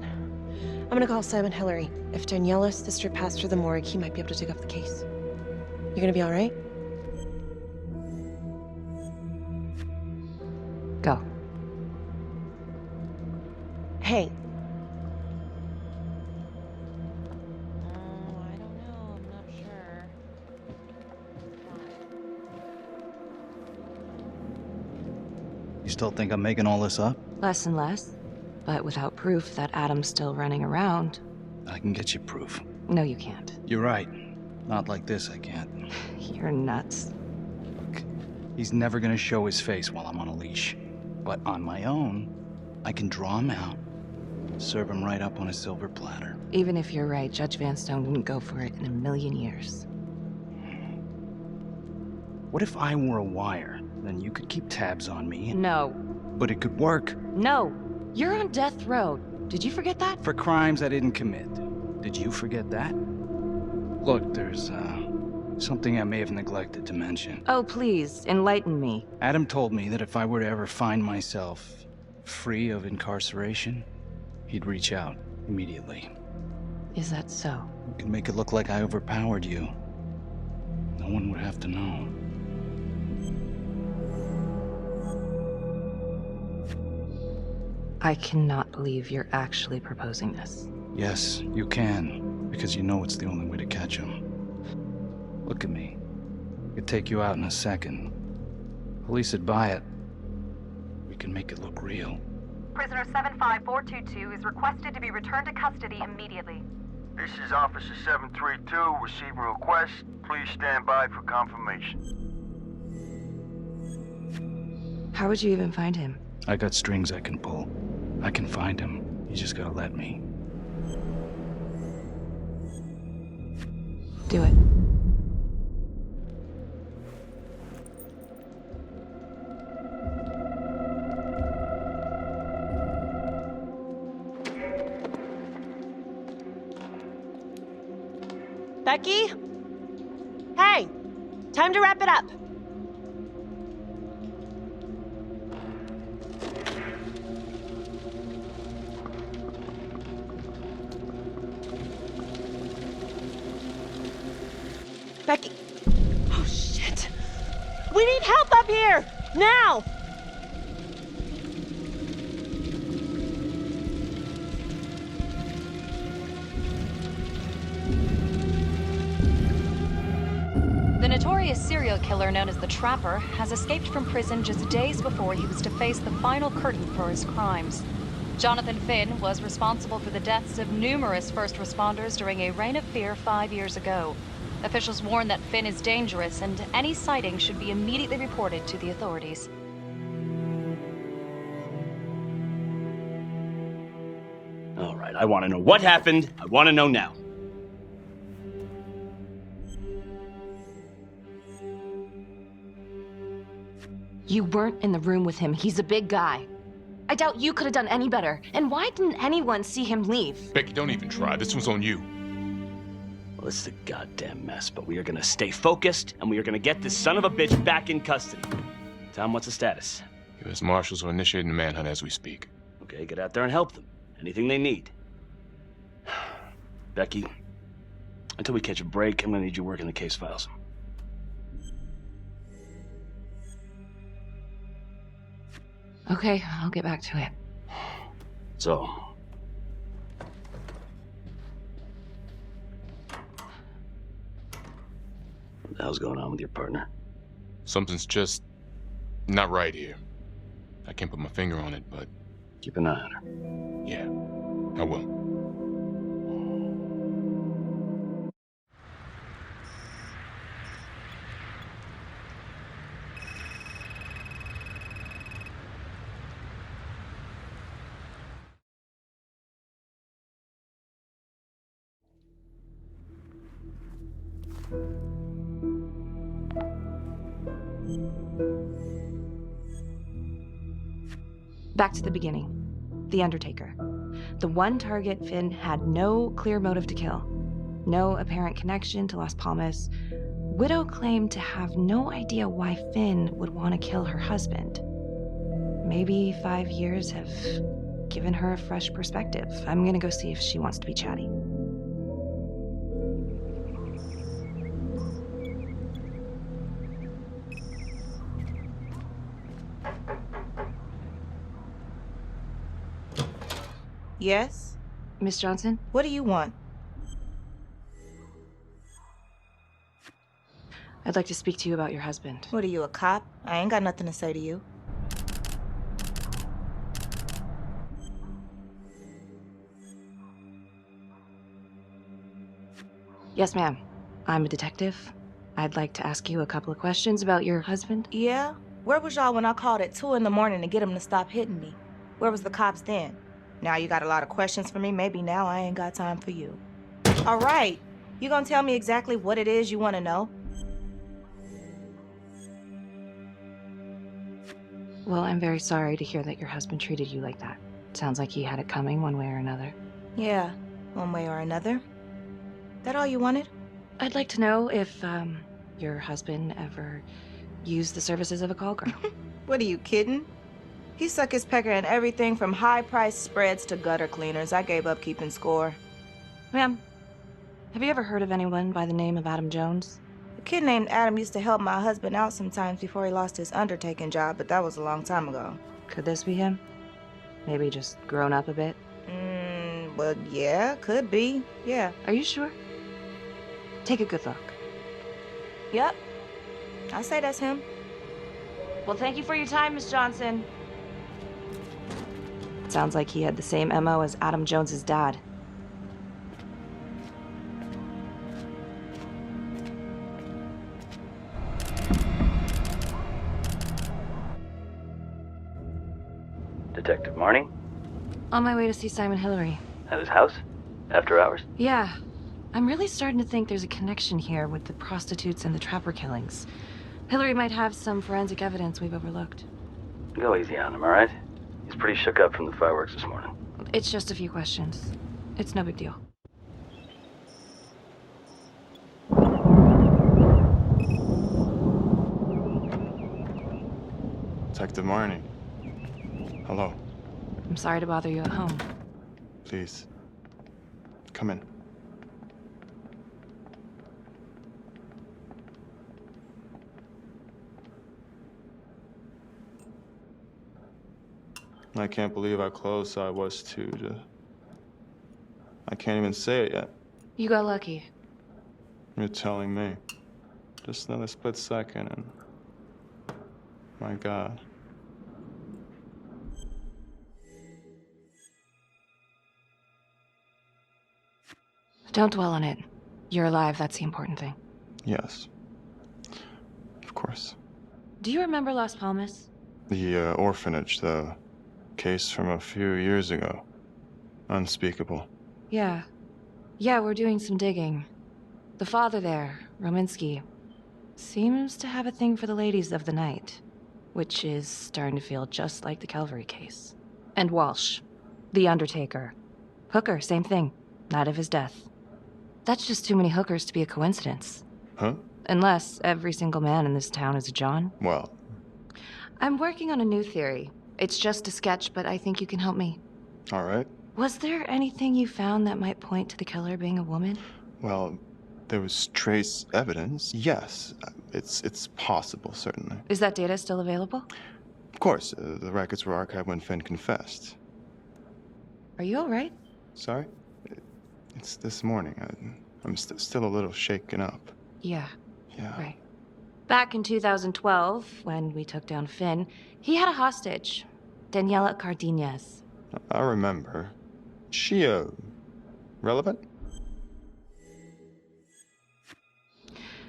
I'm gonna call Simon Hillary. If Daniella's sister passed through the morgue, he might be able to take up the case. You gonna be all right? Go. Hey. You still think I'm making all this up? Less and less. But without proof that Adam's still running around. I can get you proof. No, you can't. You're right. Not like this, I can't. You're nuts. Look, he's never gonna show his face while I'm on a leash. But on my own, I can draw him out, serve him right up on a silver platter. Even if you're right, Judge Vanstone wouldn't go for it in a million years. What if I were a wire? Then you could keep tabs on me. No. But it could work. No. You're on death row. Did you forget that? For crimes I didn't commit. Did you forget that? Look, there's, something I may have neglected to mention. Oh, please, enlighten me. Adam told me that if I were to ever find myself free of incarceration, he'd reach out immediately. Is that so? You could make it look like I overpowered you. No one would have to know. I cannot believe you're actually proposing this. Yes, you can, because you know it's the only way to catch him. Look at me. I could take you out in a second. Police would buy it. We can make it look real. Prisoner 75422 is requested to be returned to custody immediately. This is Officer 732 receiving request. Please stand by for confirmation. How would you even find him? I got strings I can pull. I can find him. You just gotta let me. Do it. Becky? Hey! Time to wrap it up. Becky. Oh, shit. We need help up here! Now! The notorious serial killer known as the Trapper has escaped from prison just days before he was to face the final curtain for his crimes. Jonathan Finn was responsible for the deaths of numerous first responders during a reign of fear 5 years ago. Officials warn that Finn is dangerous and any sighting should be immediately reported to the authorities. All right, I want to know what happened. I want to know now. You weren't in the room with him. He's a big guy. I doubt you could have done any better. And why didn't anyone see him leave? Becky, don't even try. This one's on you. Well, this is a goddamn mess, but we are gonna stay focused, and we are gonna get this son of a bitch back in custody. Tom, what's the status? U.S. Marshals are initiating a manhunt as we speak. Okay, get out there and help them. Anything they need. Becky, until we catch a break, I'm gonna need you working the case files. Okay, I'll get back to it. So, what the hell's going on with your partner? Something's just not right here. I can't put my finger on it, but... Keep an eye on her. Yeah, I will. Back to the beginning. The Undertaker. The one target Finn had no clear motive to kill. No apparent connection to Las Palmas. Widow claimed to have no idea why Finn would want to kill her husband. Maybe 5 years have given her a fresh perspective. I'm gonna go see if she wants to be chatty. Yes? Miss Johnson? What do you want? I'd like to speak to you about your husband. What are you, a cop? I ain't got nothing to say to you. Yes, ma'am. I'm a detective. I'd like to ask you a couple of questions about your husband. Yeah? Where was y'all when I called at 2 in the morning to get him to stop hitting me? Where was the cops then? Now you got a lot of questions for me. Maybe now I ain't got time for you. All right. You gonna tell me exactly what it is you want to know? Well, I'm very sorry to hear that your husband treated you like that. Sounds like he had it coming one way or another. Yeah, one way or another. That all you wanted? I'd like to know if, your husband ever used the services of a call girl. What are you kidding? He suck his pecker in everything from high-priced spreads to gutter cleaners. I gave up keeping score. Ma'am, have you ever heard of anyone by the name of Adam Jones? A kid named Adam used to help my husband out sometimes before he lost his undertaking job, but that was a long time ago. Could this be him? Maybe just grown up a bit? Well, yeah, could be. Yeah. Are you sure? Take a good look. Yep. I say that's him. Well, thank you for your time, Miss Johnson. Sounds like he had the same MO as Adam Jones's dad. Detective Marnie? On my way to see Simon Hillary. At his house? After hours? Yeah. I'm really starting to think there's a connection here with the prostitutes and the trapper killings. Hillary might have some forensic evidence we've overlooked. Go easy on him, all right? He's pretty shook up from the fireworks this morning. It's just a few questions. It's no big deal. Detective Marnie. Hello. I'm sorry to bother you at home. Please. Come in. I can't believe how close I was to... I can't even say it yet. You got lucky. You're telling me. Just another split second and... My God. Don't dwell on it. You're alive, that's the important thing. Yes. Of course. Do you remember Las Palmas? The orphanage, the case from a few years ago. Unspeakable. Yeah. Yeah, we're doing some digging. The father there, Rominsky, seems to have a thing for the ladies of the night, which is starting to feel just like the Calvary case. And Walsh, the Undertaker. Hooker, same thing. Night of his death. That's just too many hookers to be a coincidence. Huh? Unless every single man in this town is a John. Well... I'm working on a new theory. It's just a sketch, but I think you can help me. All right. Was there anything you found that might point to the killer being a woman? Well, there was trace evidence. Yes, it's possible, certainly. Is that data still available? Of course, the records were archived when Finn confessed. Are you all right? Sorry? It's this morning. I'm still a little shaken up. Yeah. Yeah. Right. Back in 2012, when we took down Finn, he had a hostage, Daniella Cardenas. I remember. She, relevant?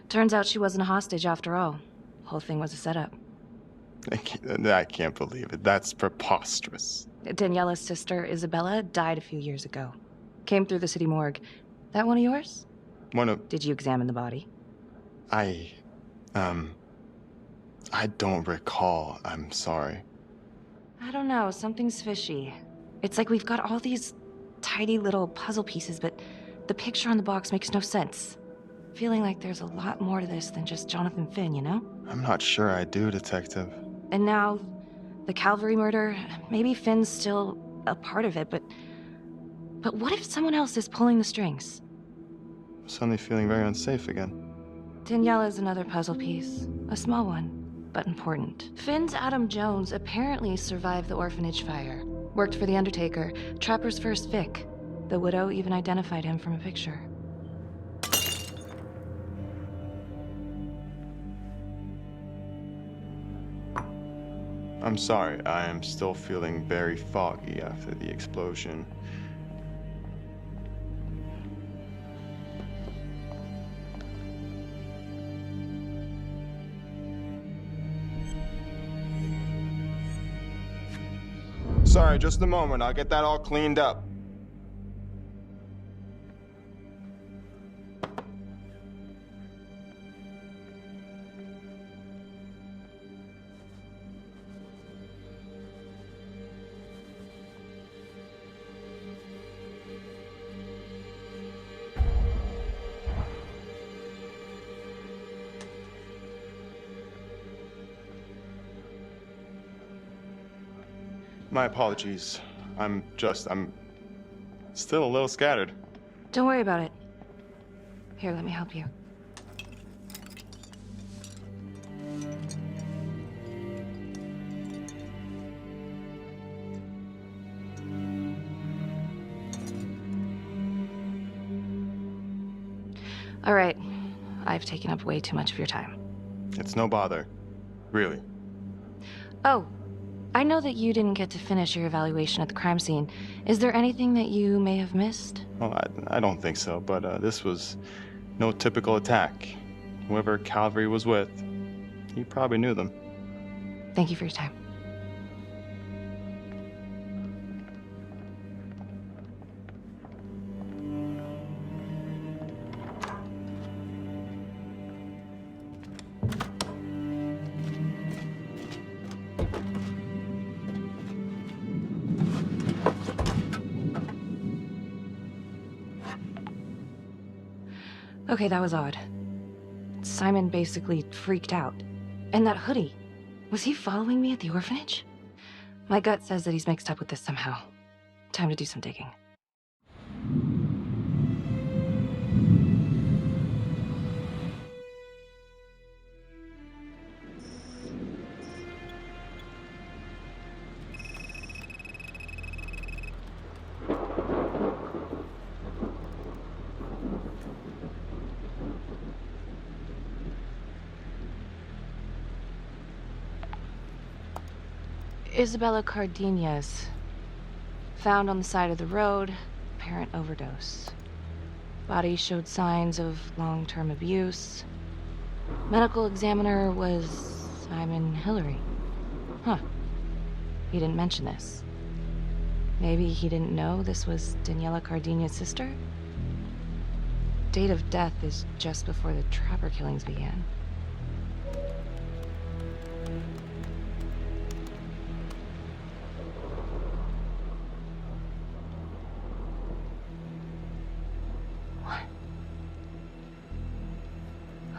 Turns out she wasn't a hostage after all. Whole thing was a setup. I can't believe it. That's preposterous. Daniella's sister, Isabella, died a few years ago. Came through the city morgue. That one of yours? One of... Did you examine the body? I don't recall. I'm sorry. I don't know, something's fishy. It's like we've got all these tidy little puzzle pieces, but the picture on the box makes no sense. Feeling like there's a lot more to this than just Jonathan Finn, you know? I'm not sure I do, Detective. And now, the Calvary murder, maybe Finn's still a part of it, but what if someone else is pulling the strings? I'm suddenly feeling very unsafe again. Daniella's another puzzle piece. A small one, but important. Finn's Adam Jones apparently survived the orphanage fire. Worked for the Undertaker, Trapper's first Vic. The widow even identified him from a picture. I'm sorry, I am still feeling very foggy after the explosion. Sorry, just a moment. I'll get that all cleaned up. My apologies. I'm still a little scattered. Don't worry about it. Here, let me help you. All right. I've taken up way too much of your time. It's no bother. Really. Oh, I know that you didn't get to finish your evaluation at the crime scene. Is there anything that you may have missed? Well, I don't think so, but this was no typical attack. Whoever Calvary was with, he probably knew them. Thank you for your time. Okay, that was odd. Simon basically freaked out. And that hoodie, was he following me at the orphanage? My gut says that he's mixed up with this somehow. Time to do some digging. Isabella Cardenas, found on the side of the road, apparent overdose. Body showed signs of long-term abuse. Medical examiner was Simon Hillary. Huh. He didn't mention this. Maybe he didn't know this was Daniella Cardenas' sister? Date of death is just before the Trapper killings began.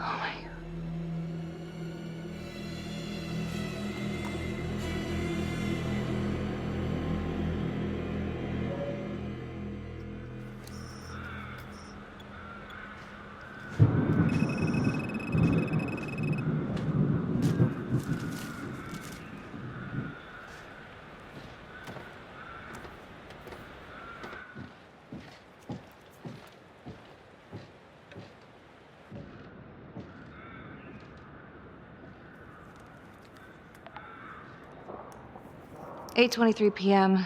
Oh my God. 8:23 p.m.,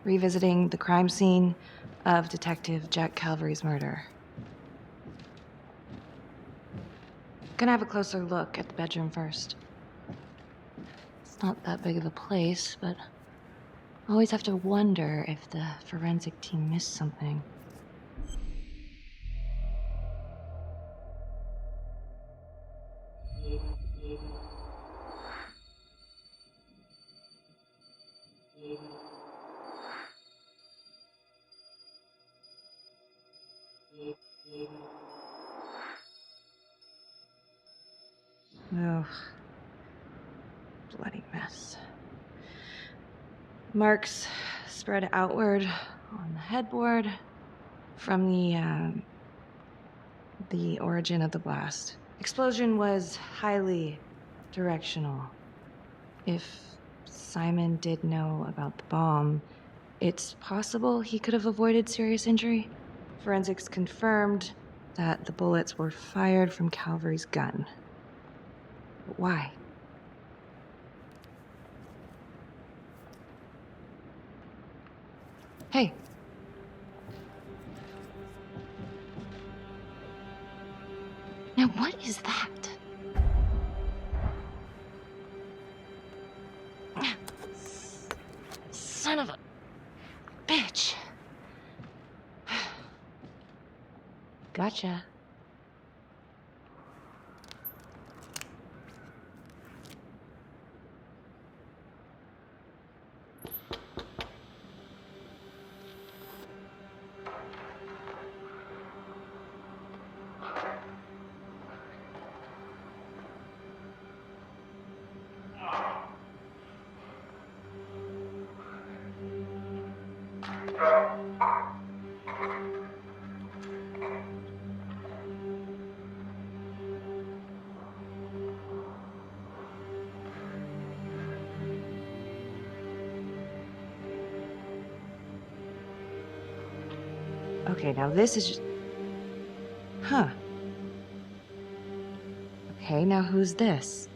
revisiting the crime scene of Detective Jack Calvary's murder. Gonna have a closer look at the bedroom first. It's not that big of a place, but I always have to wonder if the forensic team missed something. Bloody mess. Marks spread outward on the headboard from the origin of the blast. Explosion was highly directional. If Simon did know about the bomb, it's possible he could have avoided serious injury. Forensics confirmed that the bullets were fired from Calvary's gun. But why? Hey. Now what is that? Son of a bitch. Gotcha. Okay, now this is just... Huh. Okay, now who's this?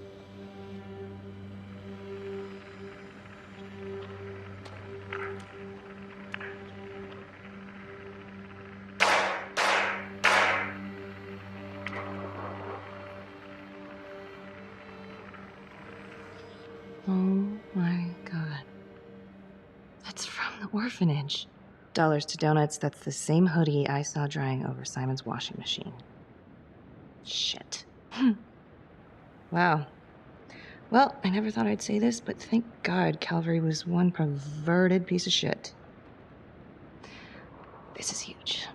Oh my God. That's from the orphanage. Dollars to donuts, that's the same hoodie I saw drying over Simon's washing machine. Shit. Wow. Well, I never thought I'd say this, but thank God Calvary was one perverted piece of shit. This is huge.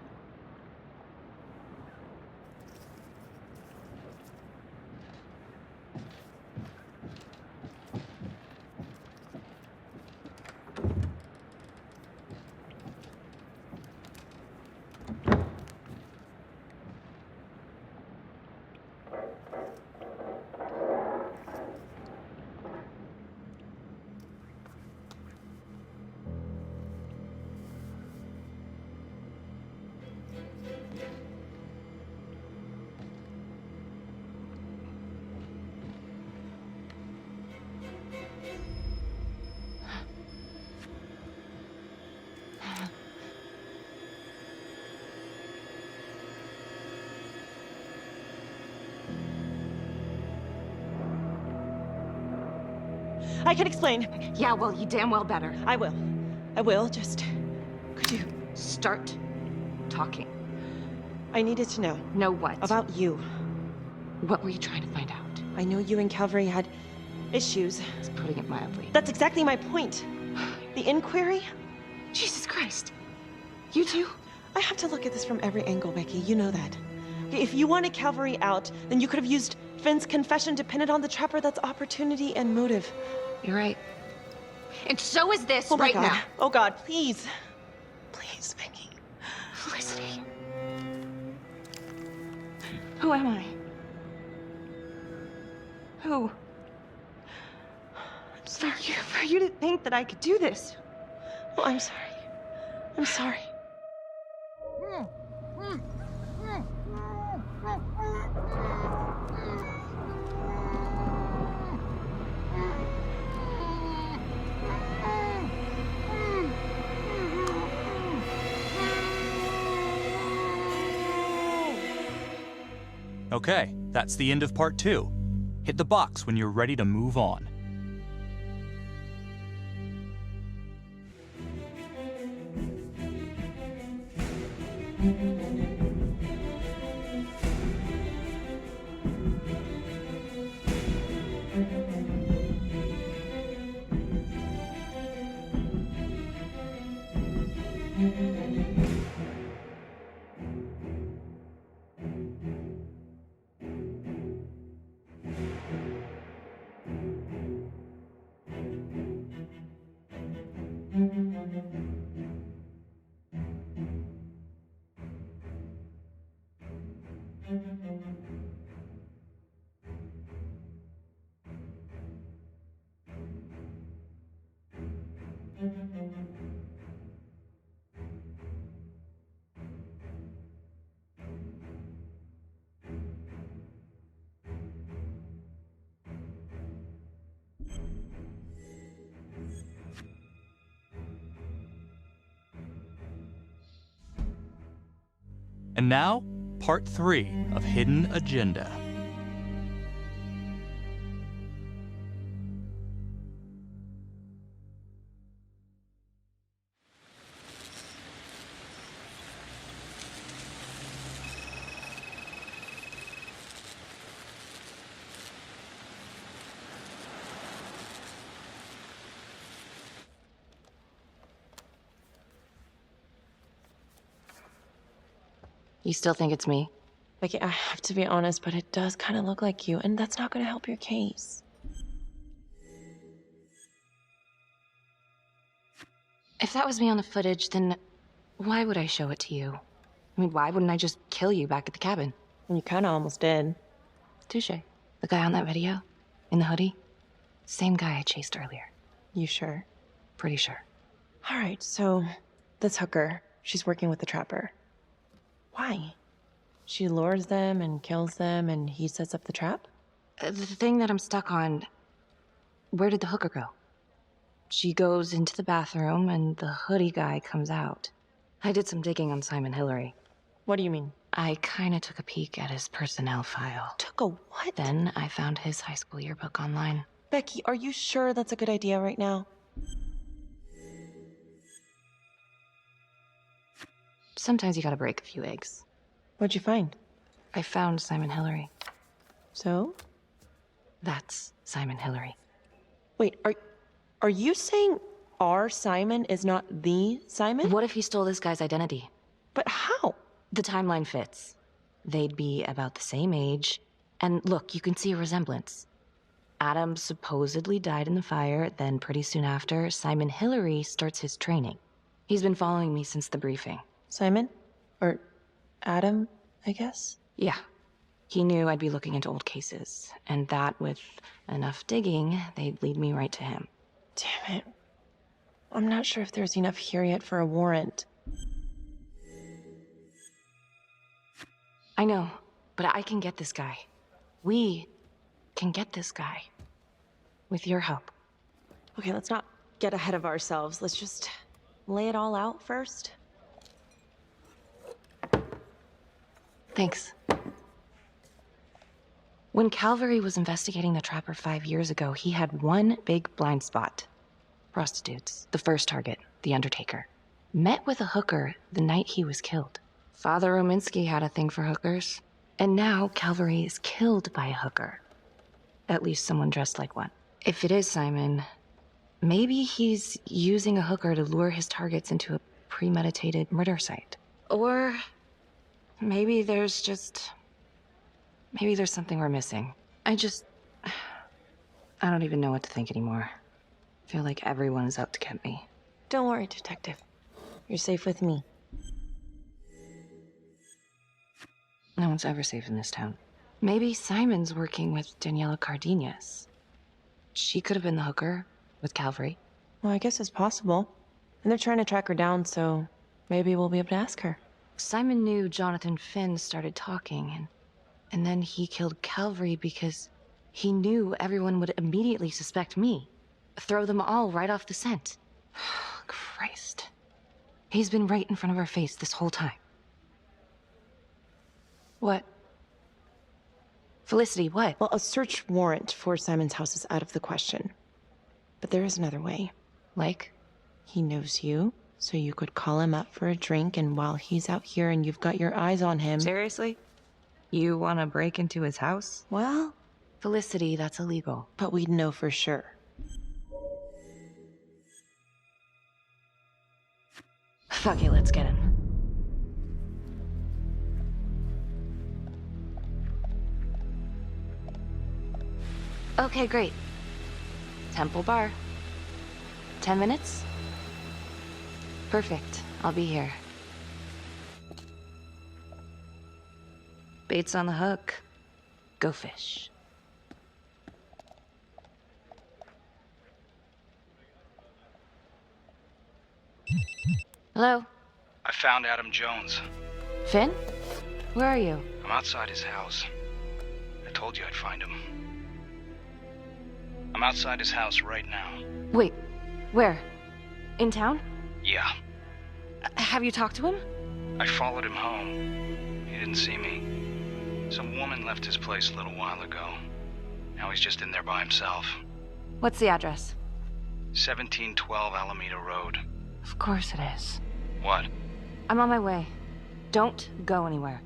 I can explain. Yeah, well, you damn well better. I will. I will, just... Could you... Start talking. I needed to know. Know what? About you. What were you trying to find out? I know you and Calvary had issues. It's putting it mildly. That's exactly my point. The inquiry? Jesus Christ. You too? I have to look at this from every angle, Becky. You know that. If you wanted Calvary out, then you could have used Finn's confession to pin it on the Trapper. That's opportunity and motive. You're right. And so is this right now. Oh God, please. Please, Becky. Felicity. Who am I? Who? I'm sorry. For you to think that I could do this. Oh, I'm sorry. I'm sorry. Okay, that's the end of part 2. Hit the box when you're ready to move on. And now, part 3 of Hidden Agenda. You still think it's me? Becky, I have to be honest, but it does kind of look like you, and that's not going to help your case. If that was me on the footage, then why would I show it to you? I mean, why wouldn't I just kill you back at the cabin? You kind of almost did. Touche. The guy on that video? In the hoodie? Same guy I chased earlier. You sure? Pretty sure. All right, so this hooker, she's working with the trapper. Why? She lures them and kills them, and he sets up the trap? The thing that I'm stuck on, where did the hooker go? She goes into the bathroom, and the hoodie guy comes out. I did some digging on Simon Hillary. What do you mean? I kind of took a peek at his personnel file. Took a what? Then I found his high school yearbook online. Becky, are you sure that's a good idea right now? Sometimes you gotta break a few eggs. What'd you find? I found Simon Hillary. So? That's Simon Hillary. Wait, are you saying our Simon is not the Simon? What if he stole this guy's identity? But how? The timeline fits. They'd be about the same age. And look, you can see a resemblance. Adam supposedly died in the fire, then pretty soon after, Simon Hillary starts his training. He's been following me since the briefing. Simon? Or Adam, I guess? Yeah. He knew I'd be looking into old cases, and that with enough digging, they'd lead me right to him. Damn it. I'm not sure if there's enough here yet for a warrant. I know, but I can get this guy. We can get this guy. With your help. Okay, let's not get ahead of ourselves. Let's just lay it all out first. Thanks. When Calvary was investigating the trapper 5 years ago, he had one big blind spot. Prostitutes. The first target, the Undertaker. Met with a hooker the night he was killed. Father Rominsky had a thing for hookers. And now Calvary is killed by a hooker. At least someone dressed like one. If it is Simon, maybe he's using a hooker to lure his targets into a premeditated murder site. Or maybe there's something we're missing. I don't even know what to think anymore. I feel like everyone is out to get me. Don't worry, Detective. You're safe with me. No one's ever safe in this town. Maybe Simon's working with Daniella Cardenas. She could have been the hooker with Calvary. Well, I guess it's possible. And they're trying to track her down, so maybe we'll be able to ask her. Simon knew Jonathan Finn started talking, and then he killed Calvary because he knew everyone would immediately suspect me. Throw them all right off the scent. Christ. He's been right in front of our face this whole time. What? Felicity, what? Well, a search warrant for Simon's house is out of the question. But there is another way. Like? He knows you, so you could call him up for a drink, and while he's out here and you've got your eyes on him... Seriously? You want to break into his house? Well... Felicity, that's illegal. But we'd know for sure. Fuck it, let's get him. Okay, great. Temple Bar. 10 minutes? Perfect. I'll be here. Bait's on the hook. Go fish. Hello? I found Adam Jones. Finn? Where are you? I'm outside his house. I told you I'd find him. I'm outside his house right now. Wait, where? In town? Yeah. Have you talked to him? I followed him home. didn't see me. Some woman left his place a little while ago. Now he's just in there by himself. What's the address? 1712 Alameda Road. Of course it is. What? I'm on my way. Don't go anywhere.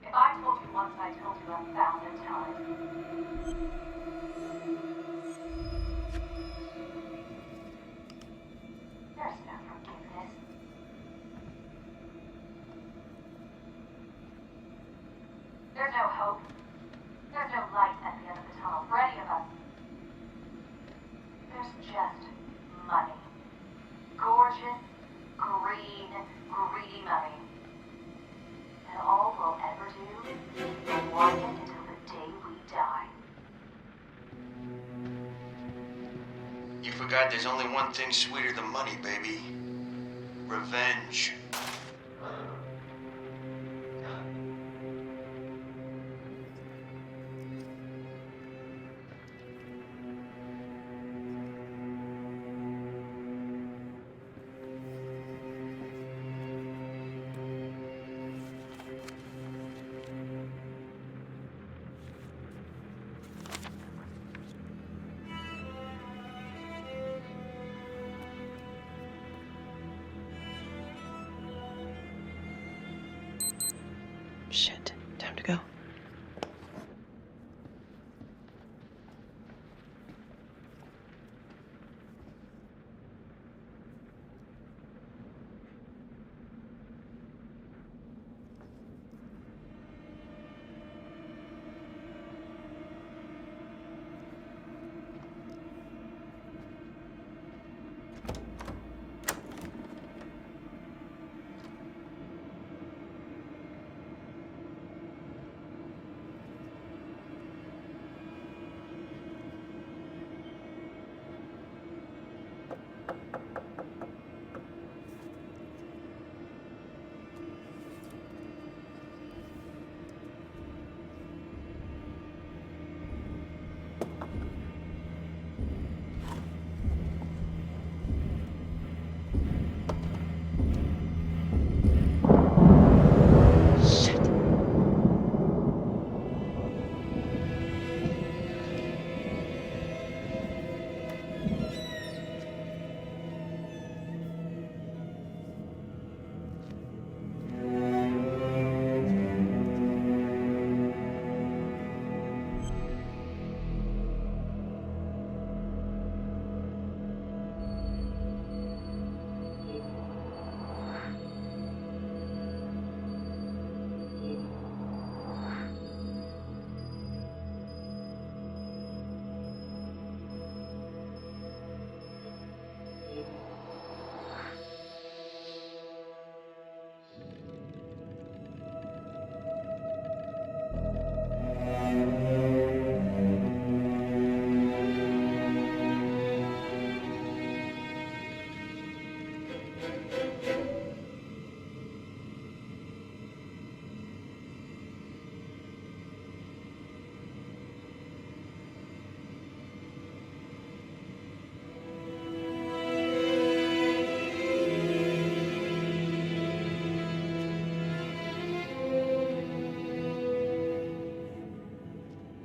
If I told you once, I told you 1,000 times. There's no forgiveness. There's no hope. There's no light at the end of the tunnel for any of us. There's just money. Gorgeous, green, greedy money. And all we'll ever do is want it until the day we die. You forgot there's only one thing sweeter than money, baby. Revenge. Shit, time to go.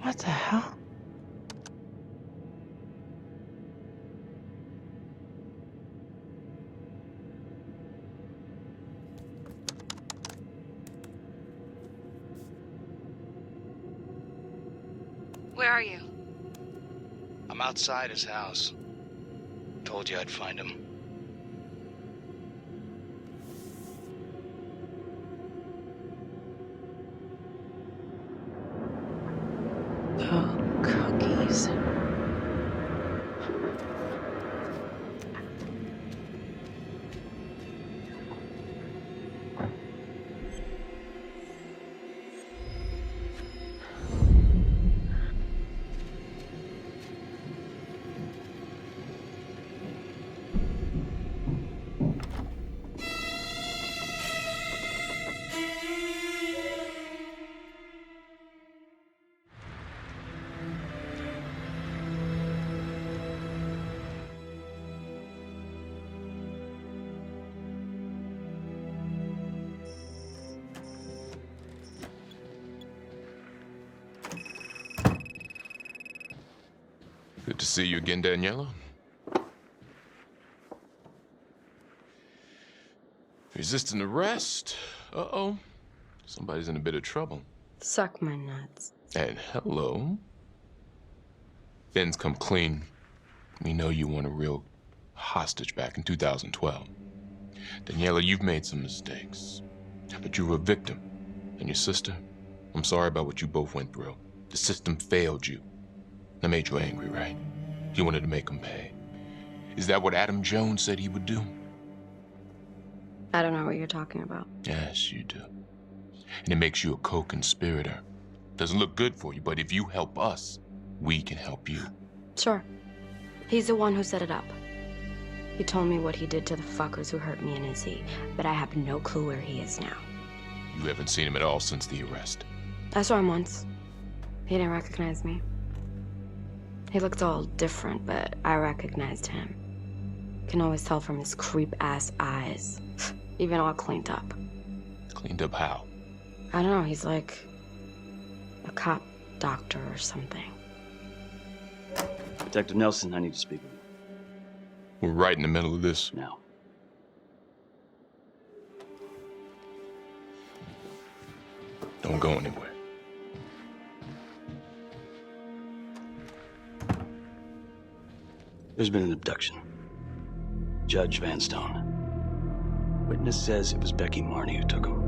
What the hell? Where are you? I'm outside his house. Told you I'd find him. Oh, cookies. Good to see you again, Daniella. Resisting arrest? Uh-oh. Somebody's in a bit of trouble. Suck my nuts. And hello. Finn's come clean. We know you want a real hostage back in 2012. Daniella, you've made some mistakes. But you were a victim. And your sister, I'm sorry about what you both went through. The system failed you. That made you angry, right? You wanted to make him pay. Is that what Adam Jones said he would do? I don't know what you're talking about. Yes, you do. And it makes you a co-conspirator. Doesn't look good for you, but if you help us, we can help you. Sure. He's the one who set it up. He told me what he did to the fuckers who hurt me and Izzy, but I have no clue where he is now. You haven't seen him at all since the arrest. I saw him once. He didn't recognize me. He looked all different, but I recognized him. Can always tell from his creep-ass eyes. Even all cleaned up. Cleaned up how? I don't know, he's like a cop doctor or something. Detective Nelson, I need to speak with you. We're right in the middle of this. Now. Don't go anywhere. There's been an abduction. Judge Vanstone. Witness says it was Becky Marnie who took him.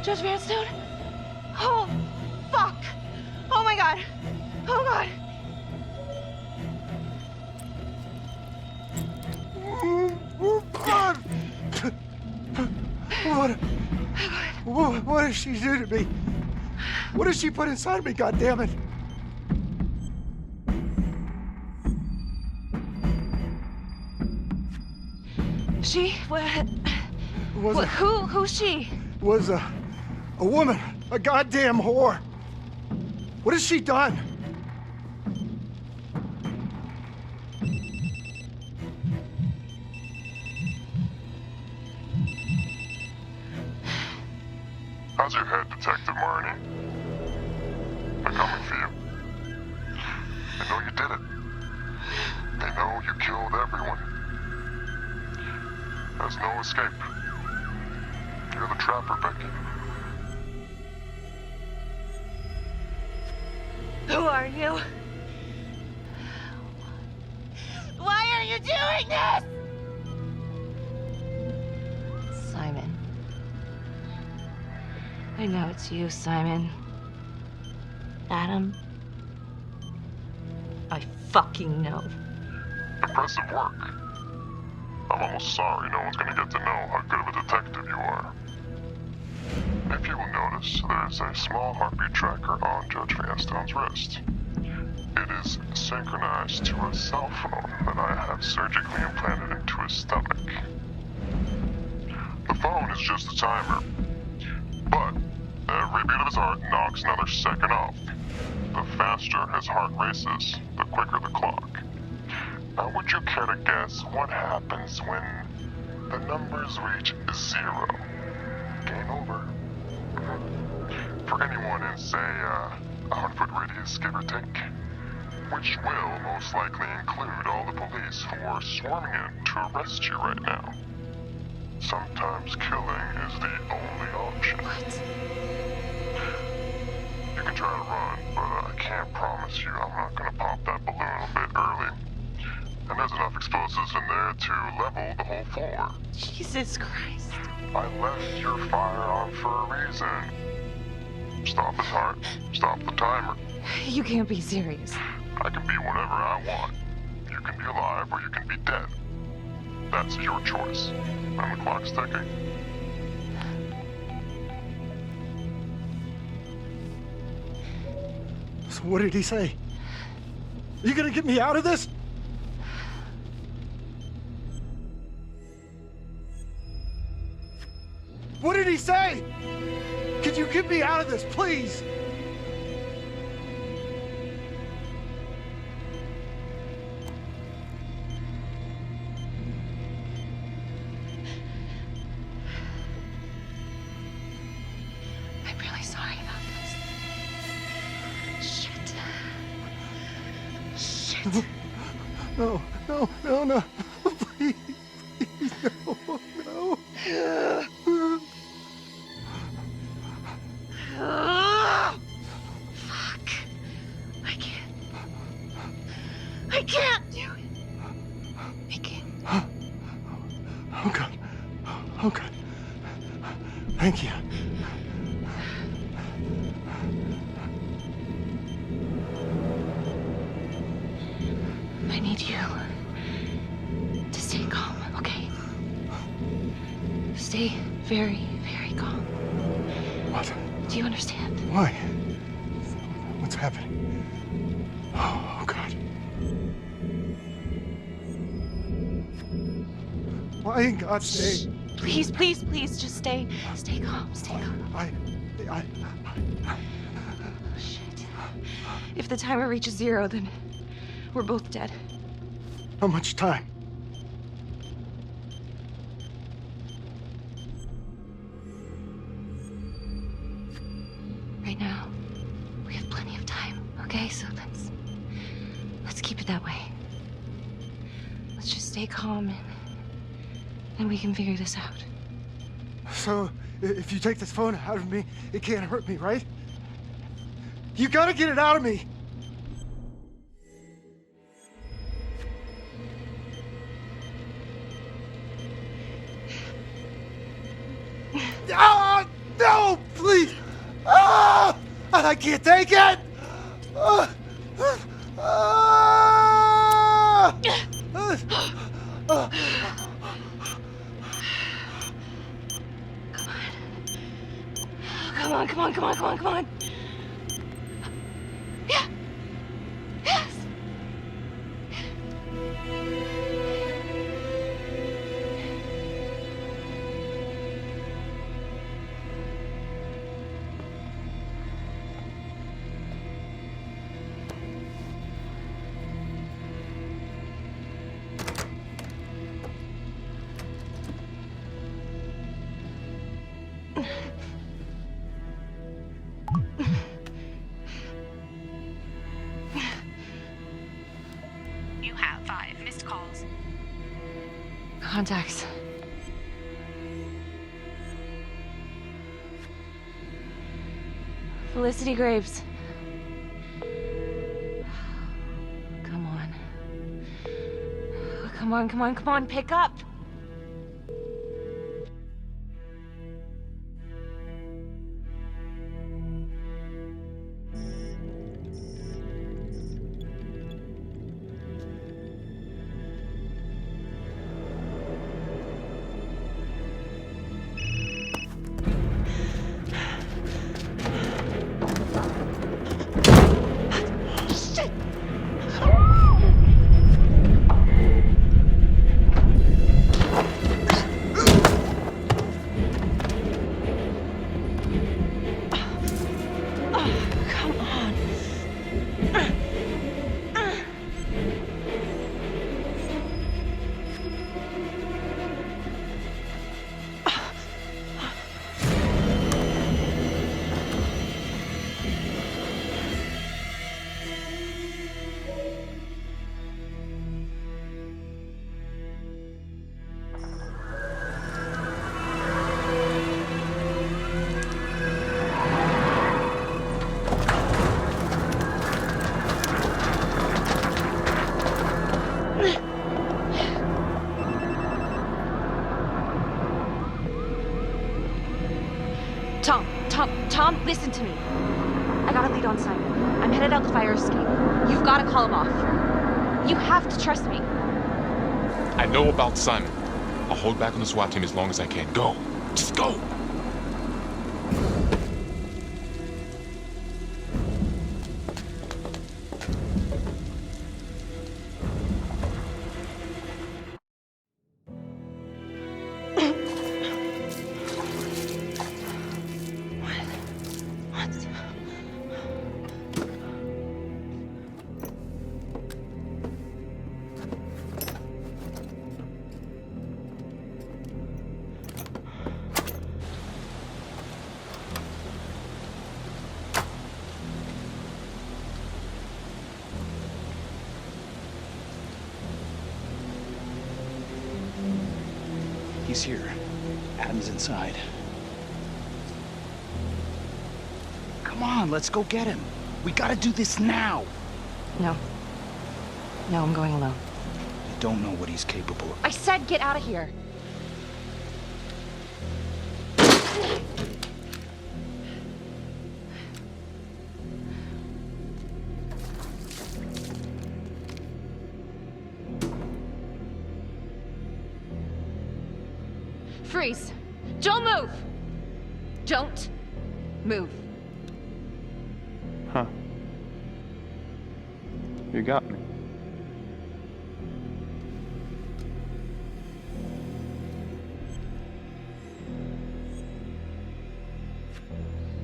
Judge Vanstone? Oh, fuck! Oh my god! Oh god! What did she do to me? What did she put inside me, goddammit? She? Who's she? Was a woman, a goddamn whore. What has she done? How's your head, Detective Marnie? They're coming for you. They know you did it. They know you killed everyone. There's no escape. You're the trapper, Becky. Who are you? Why are you doing this? Simon. I know it's you, Simon. Adam. I fucking know. Impressive work. I'm almost sorry no one's gonna get to know how good of a detective you are. If you will notice, there's a small heartbeat tracker on Judge Vanstone's wrist. It is synchronized to a cell phone that I have surgically implanted into his stomach. The phone is just a timer, but every beat of his heart knocks another second off. The faster his heart races, the quicker the clock. Now, would you care to guess what happens when the numbers reach 0? Game over. For anyone in, say, a 100-foot radius, give or take, which will most likely include all the police who are swarming in to arrest you right now. Sometimes killing is the only option. What? You can try to run, but I can't promise you I'm not gonna pop that balloon a bit early. And there's enough explosives in there to level the whole floor. Jesus Christ. I left your fire on for a reason. Stop his heart, stop the timer. You can't be serious. I can be whatever I want. You can be alive or you can be dead. That's your choice. And the clock's ticking. So what did he say? Are you gonna get me out of this? What did he say? Could you get me out of this, please? I'm really sorry about this. Shit. No. Please, no. Fuck. I can't do it. I can't. Oh God. Thank you. I need you to stay calm, okay? Stay very, very calm. What? Do you understand? Why? What's happening? Oh, God. Why in God's name? Please, just stay calm, stay calm. Shit. If the timer reaches 0, then we're both dead. How much time? Right now, we have plenty of time, okay? So let's keep it that way. Let's just stay calm and we can figure this out. So, if you take this phone out of me, it can't hurt me, right? You gotta get it out of me! Ah, no, please! Ah, I can't take it! Come on. Yeah. Yes. You have 5 missed calls. Contacts. Felicity Graves. Come on, pick up. Tom, listen to me. I got a lead on Simon. I'm headed out the fire escape. You've got to call him off. You have to trust me. I know about Simon. I'll hold back on the SWAT team as long as I can. Go. Just go. He's here. Adam's inside. Come on, let's go get him. We gotta do this now. No. No, I'm going alone. You don't know what he's capable of. I said get out of here. Freeze! Don't move! Don't move. Huh. You got me.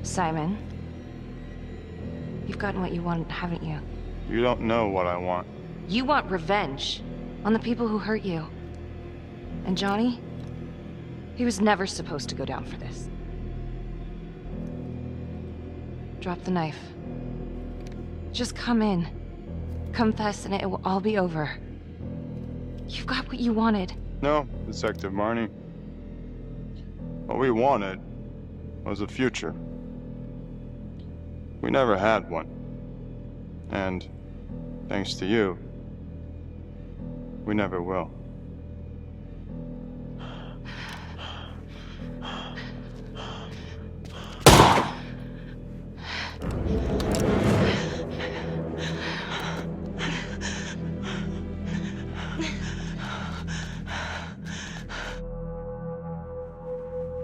Simon, you've gotten what you wanted, haven't you? You don't know what I want. You want revenge on the people who hurt you. And Johnny? He was never supposed to go down for this. Drop the knife. Just come in. Confess and it will all be over. You've got what you wanted. No, Detective Marnie. What we wanted was a future. We never had one. And, thanks to you, we never will.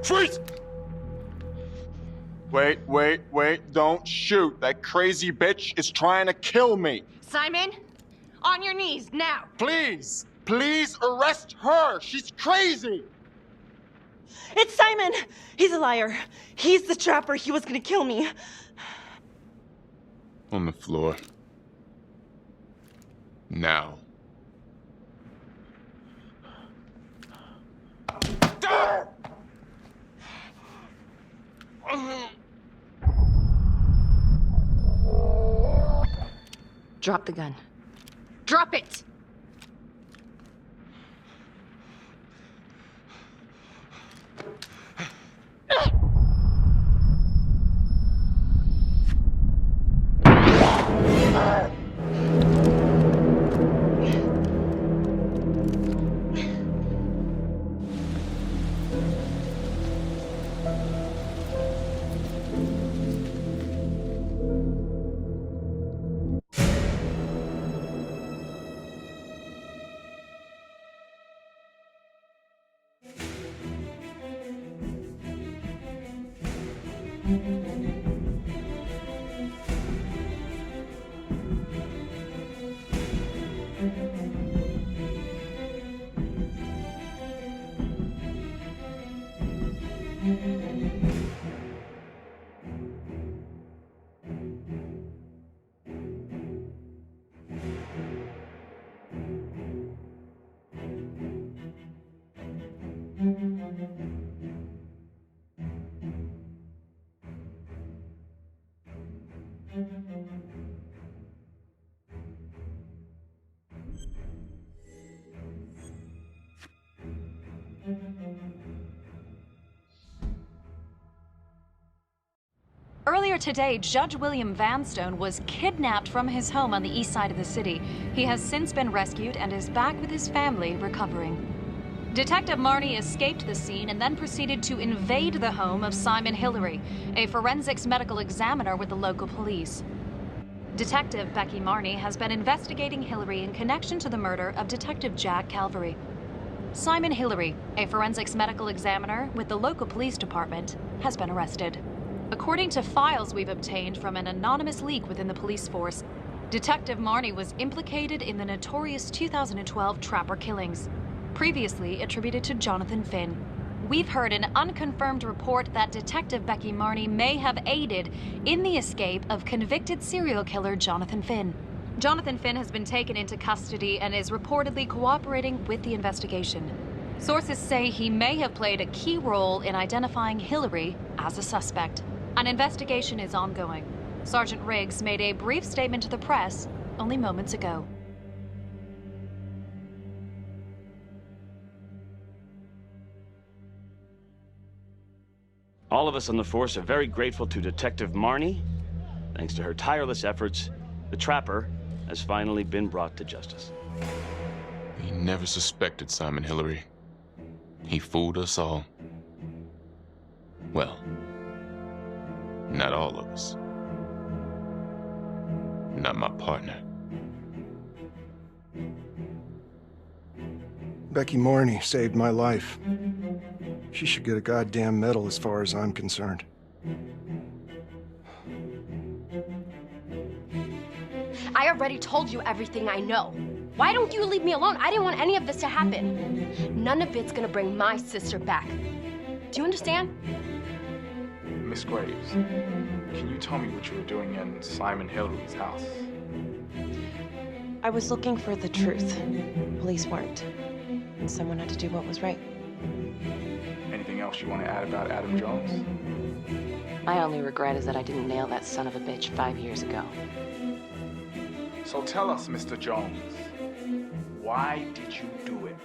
Freeze! Wait, don't shoot. That crazy bitch is trying to kill me. Simon, on your knees, now. Please arrest her. She's crazy. It's Simon! He's a liar. He's the trapper. He was gonna kill me. On the floor. Now. Drop the gun. Drop it! Earlier today, Judge William Vanstone was kidnapped from his home on the east side of the city. He has since been rescued and is back with his family recovering. Detective Marnie escaped the scene and then proceeded to invade the home of Simon Hillary, a forensics medical examiner with the local police. Detective Becky Marnie has been investigating Hillary in connection to the murder of Detective Jack Calvary. Simon Hillary, a forensics medical examiner with the local police department, has been arrested. According to files we've obtained from an anonymous leak within the police force, Detective Marnie was implicated in the notorious 2012 Trapper killings, previously attributed to Jonathan Finn. We've heard an unconfirmed report that Detective Becky Marnie may have aided in the escape of convicted serial killer Jonathan Finn. Jonathan Finn has been taken into custody and is reportedly cooperating with the investigation. Sources say he may have played a key role in identifying Hillary as a suspect. An investigation is ongoing. Sergeant Riggs made a brief statement to the press only moments ago. All of us on the force are very grateful to Detective Marnie. Thanks to her tireless efforts, the Trapper has finally been brought to justice. We never suspected Simon Hillary. He fooled us all. Well, not all of us. Not my partner. Becky Marnie saved my life. She should get a goddamn medal as far as I'm concerned. I already told you everything I know. Why don't you leave me alone? I didn't want any of this to happen. None of it's gonna bring my sister back. Do you understand? Miss Graves, can you tell me what you were doing in Simon Hillary's house? I was looking for the truth. Police weren't. And someone had to do what was right. Anything else you want to add about Adam Jones? My only regret is that I didn't nail that son of a bitch 5 years ago. So tell us, Mr. Jones, why did you do it?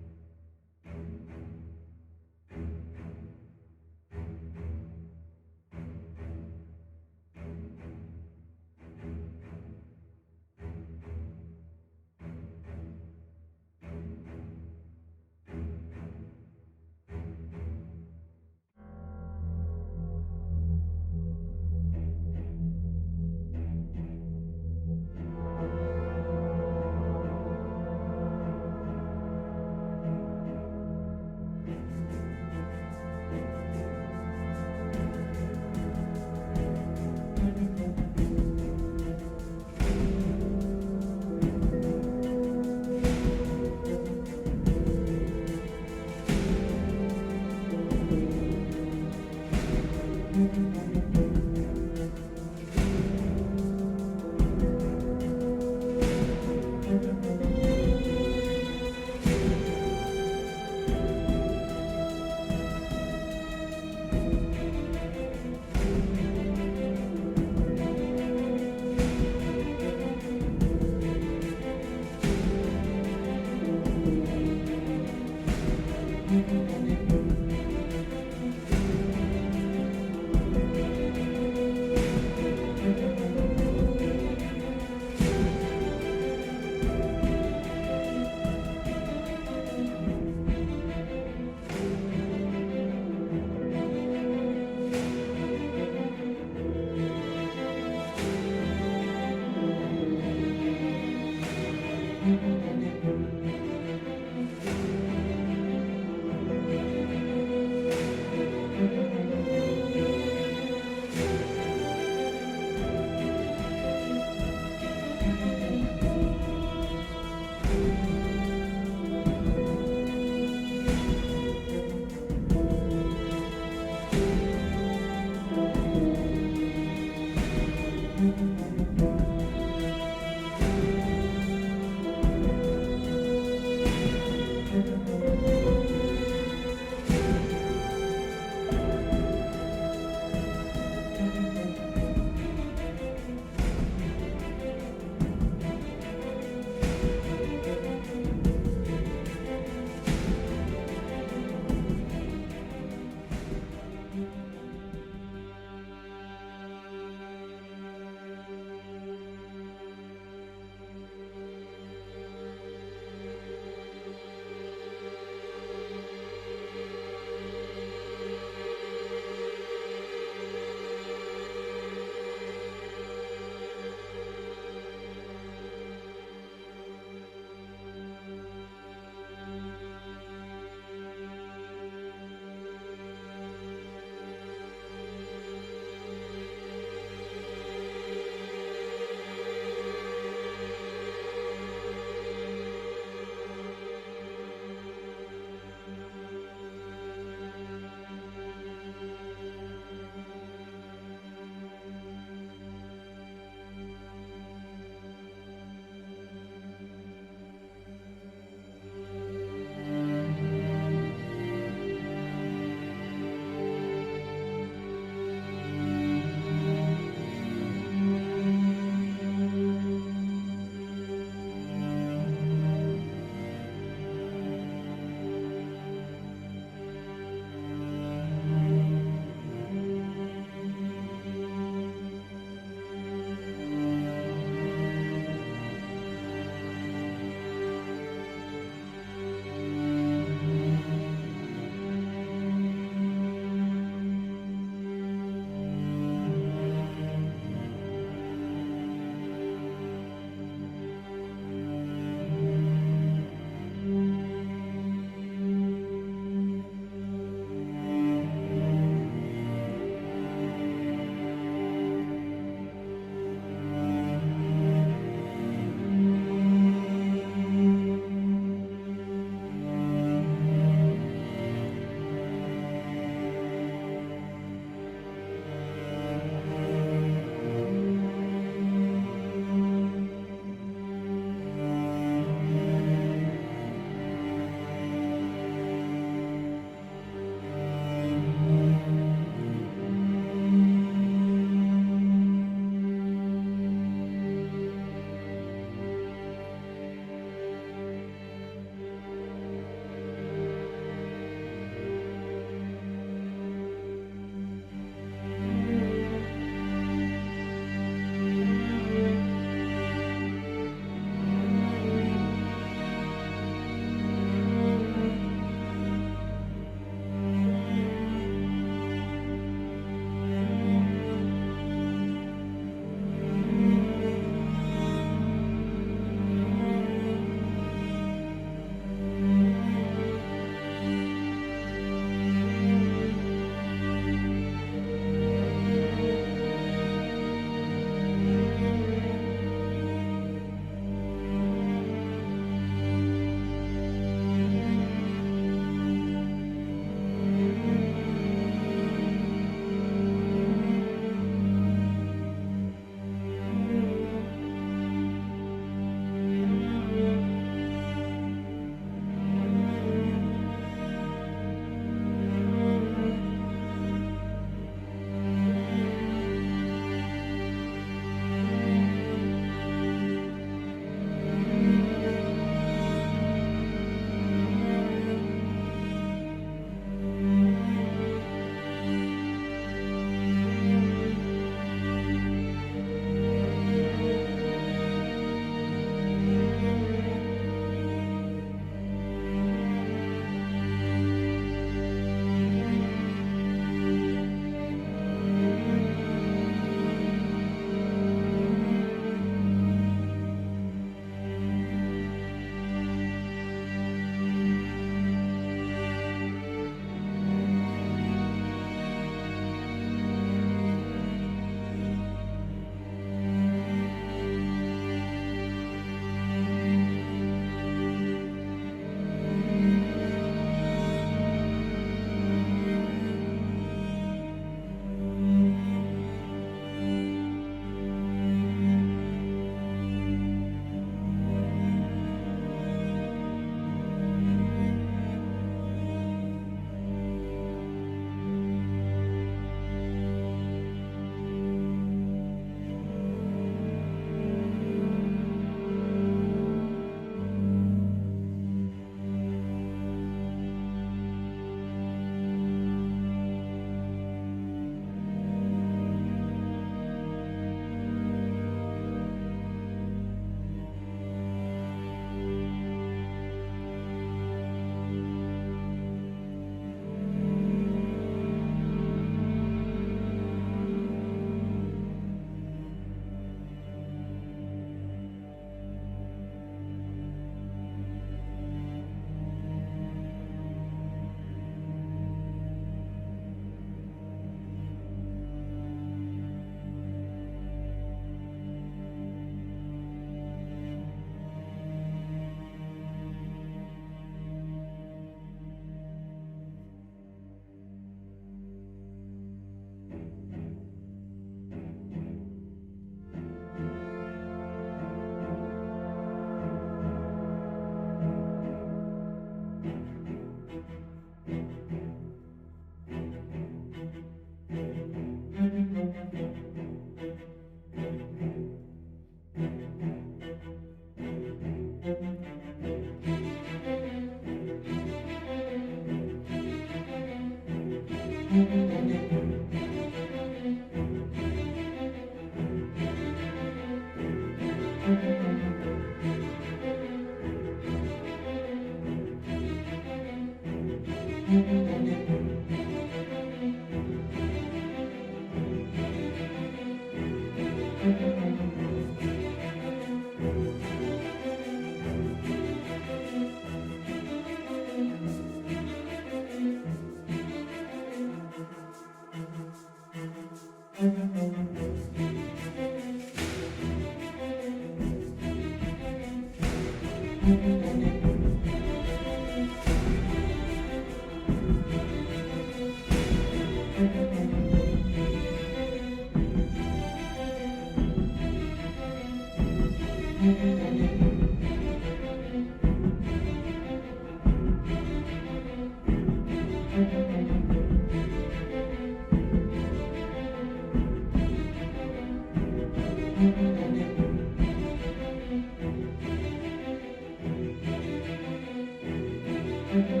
Mm-hmm.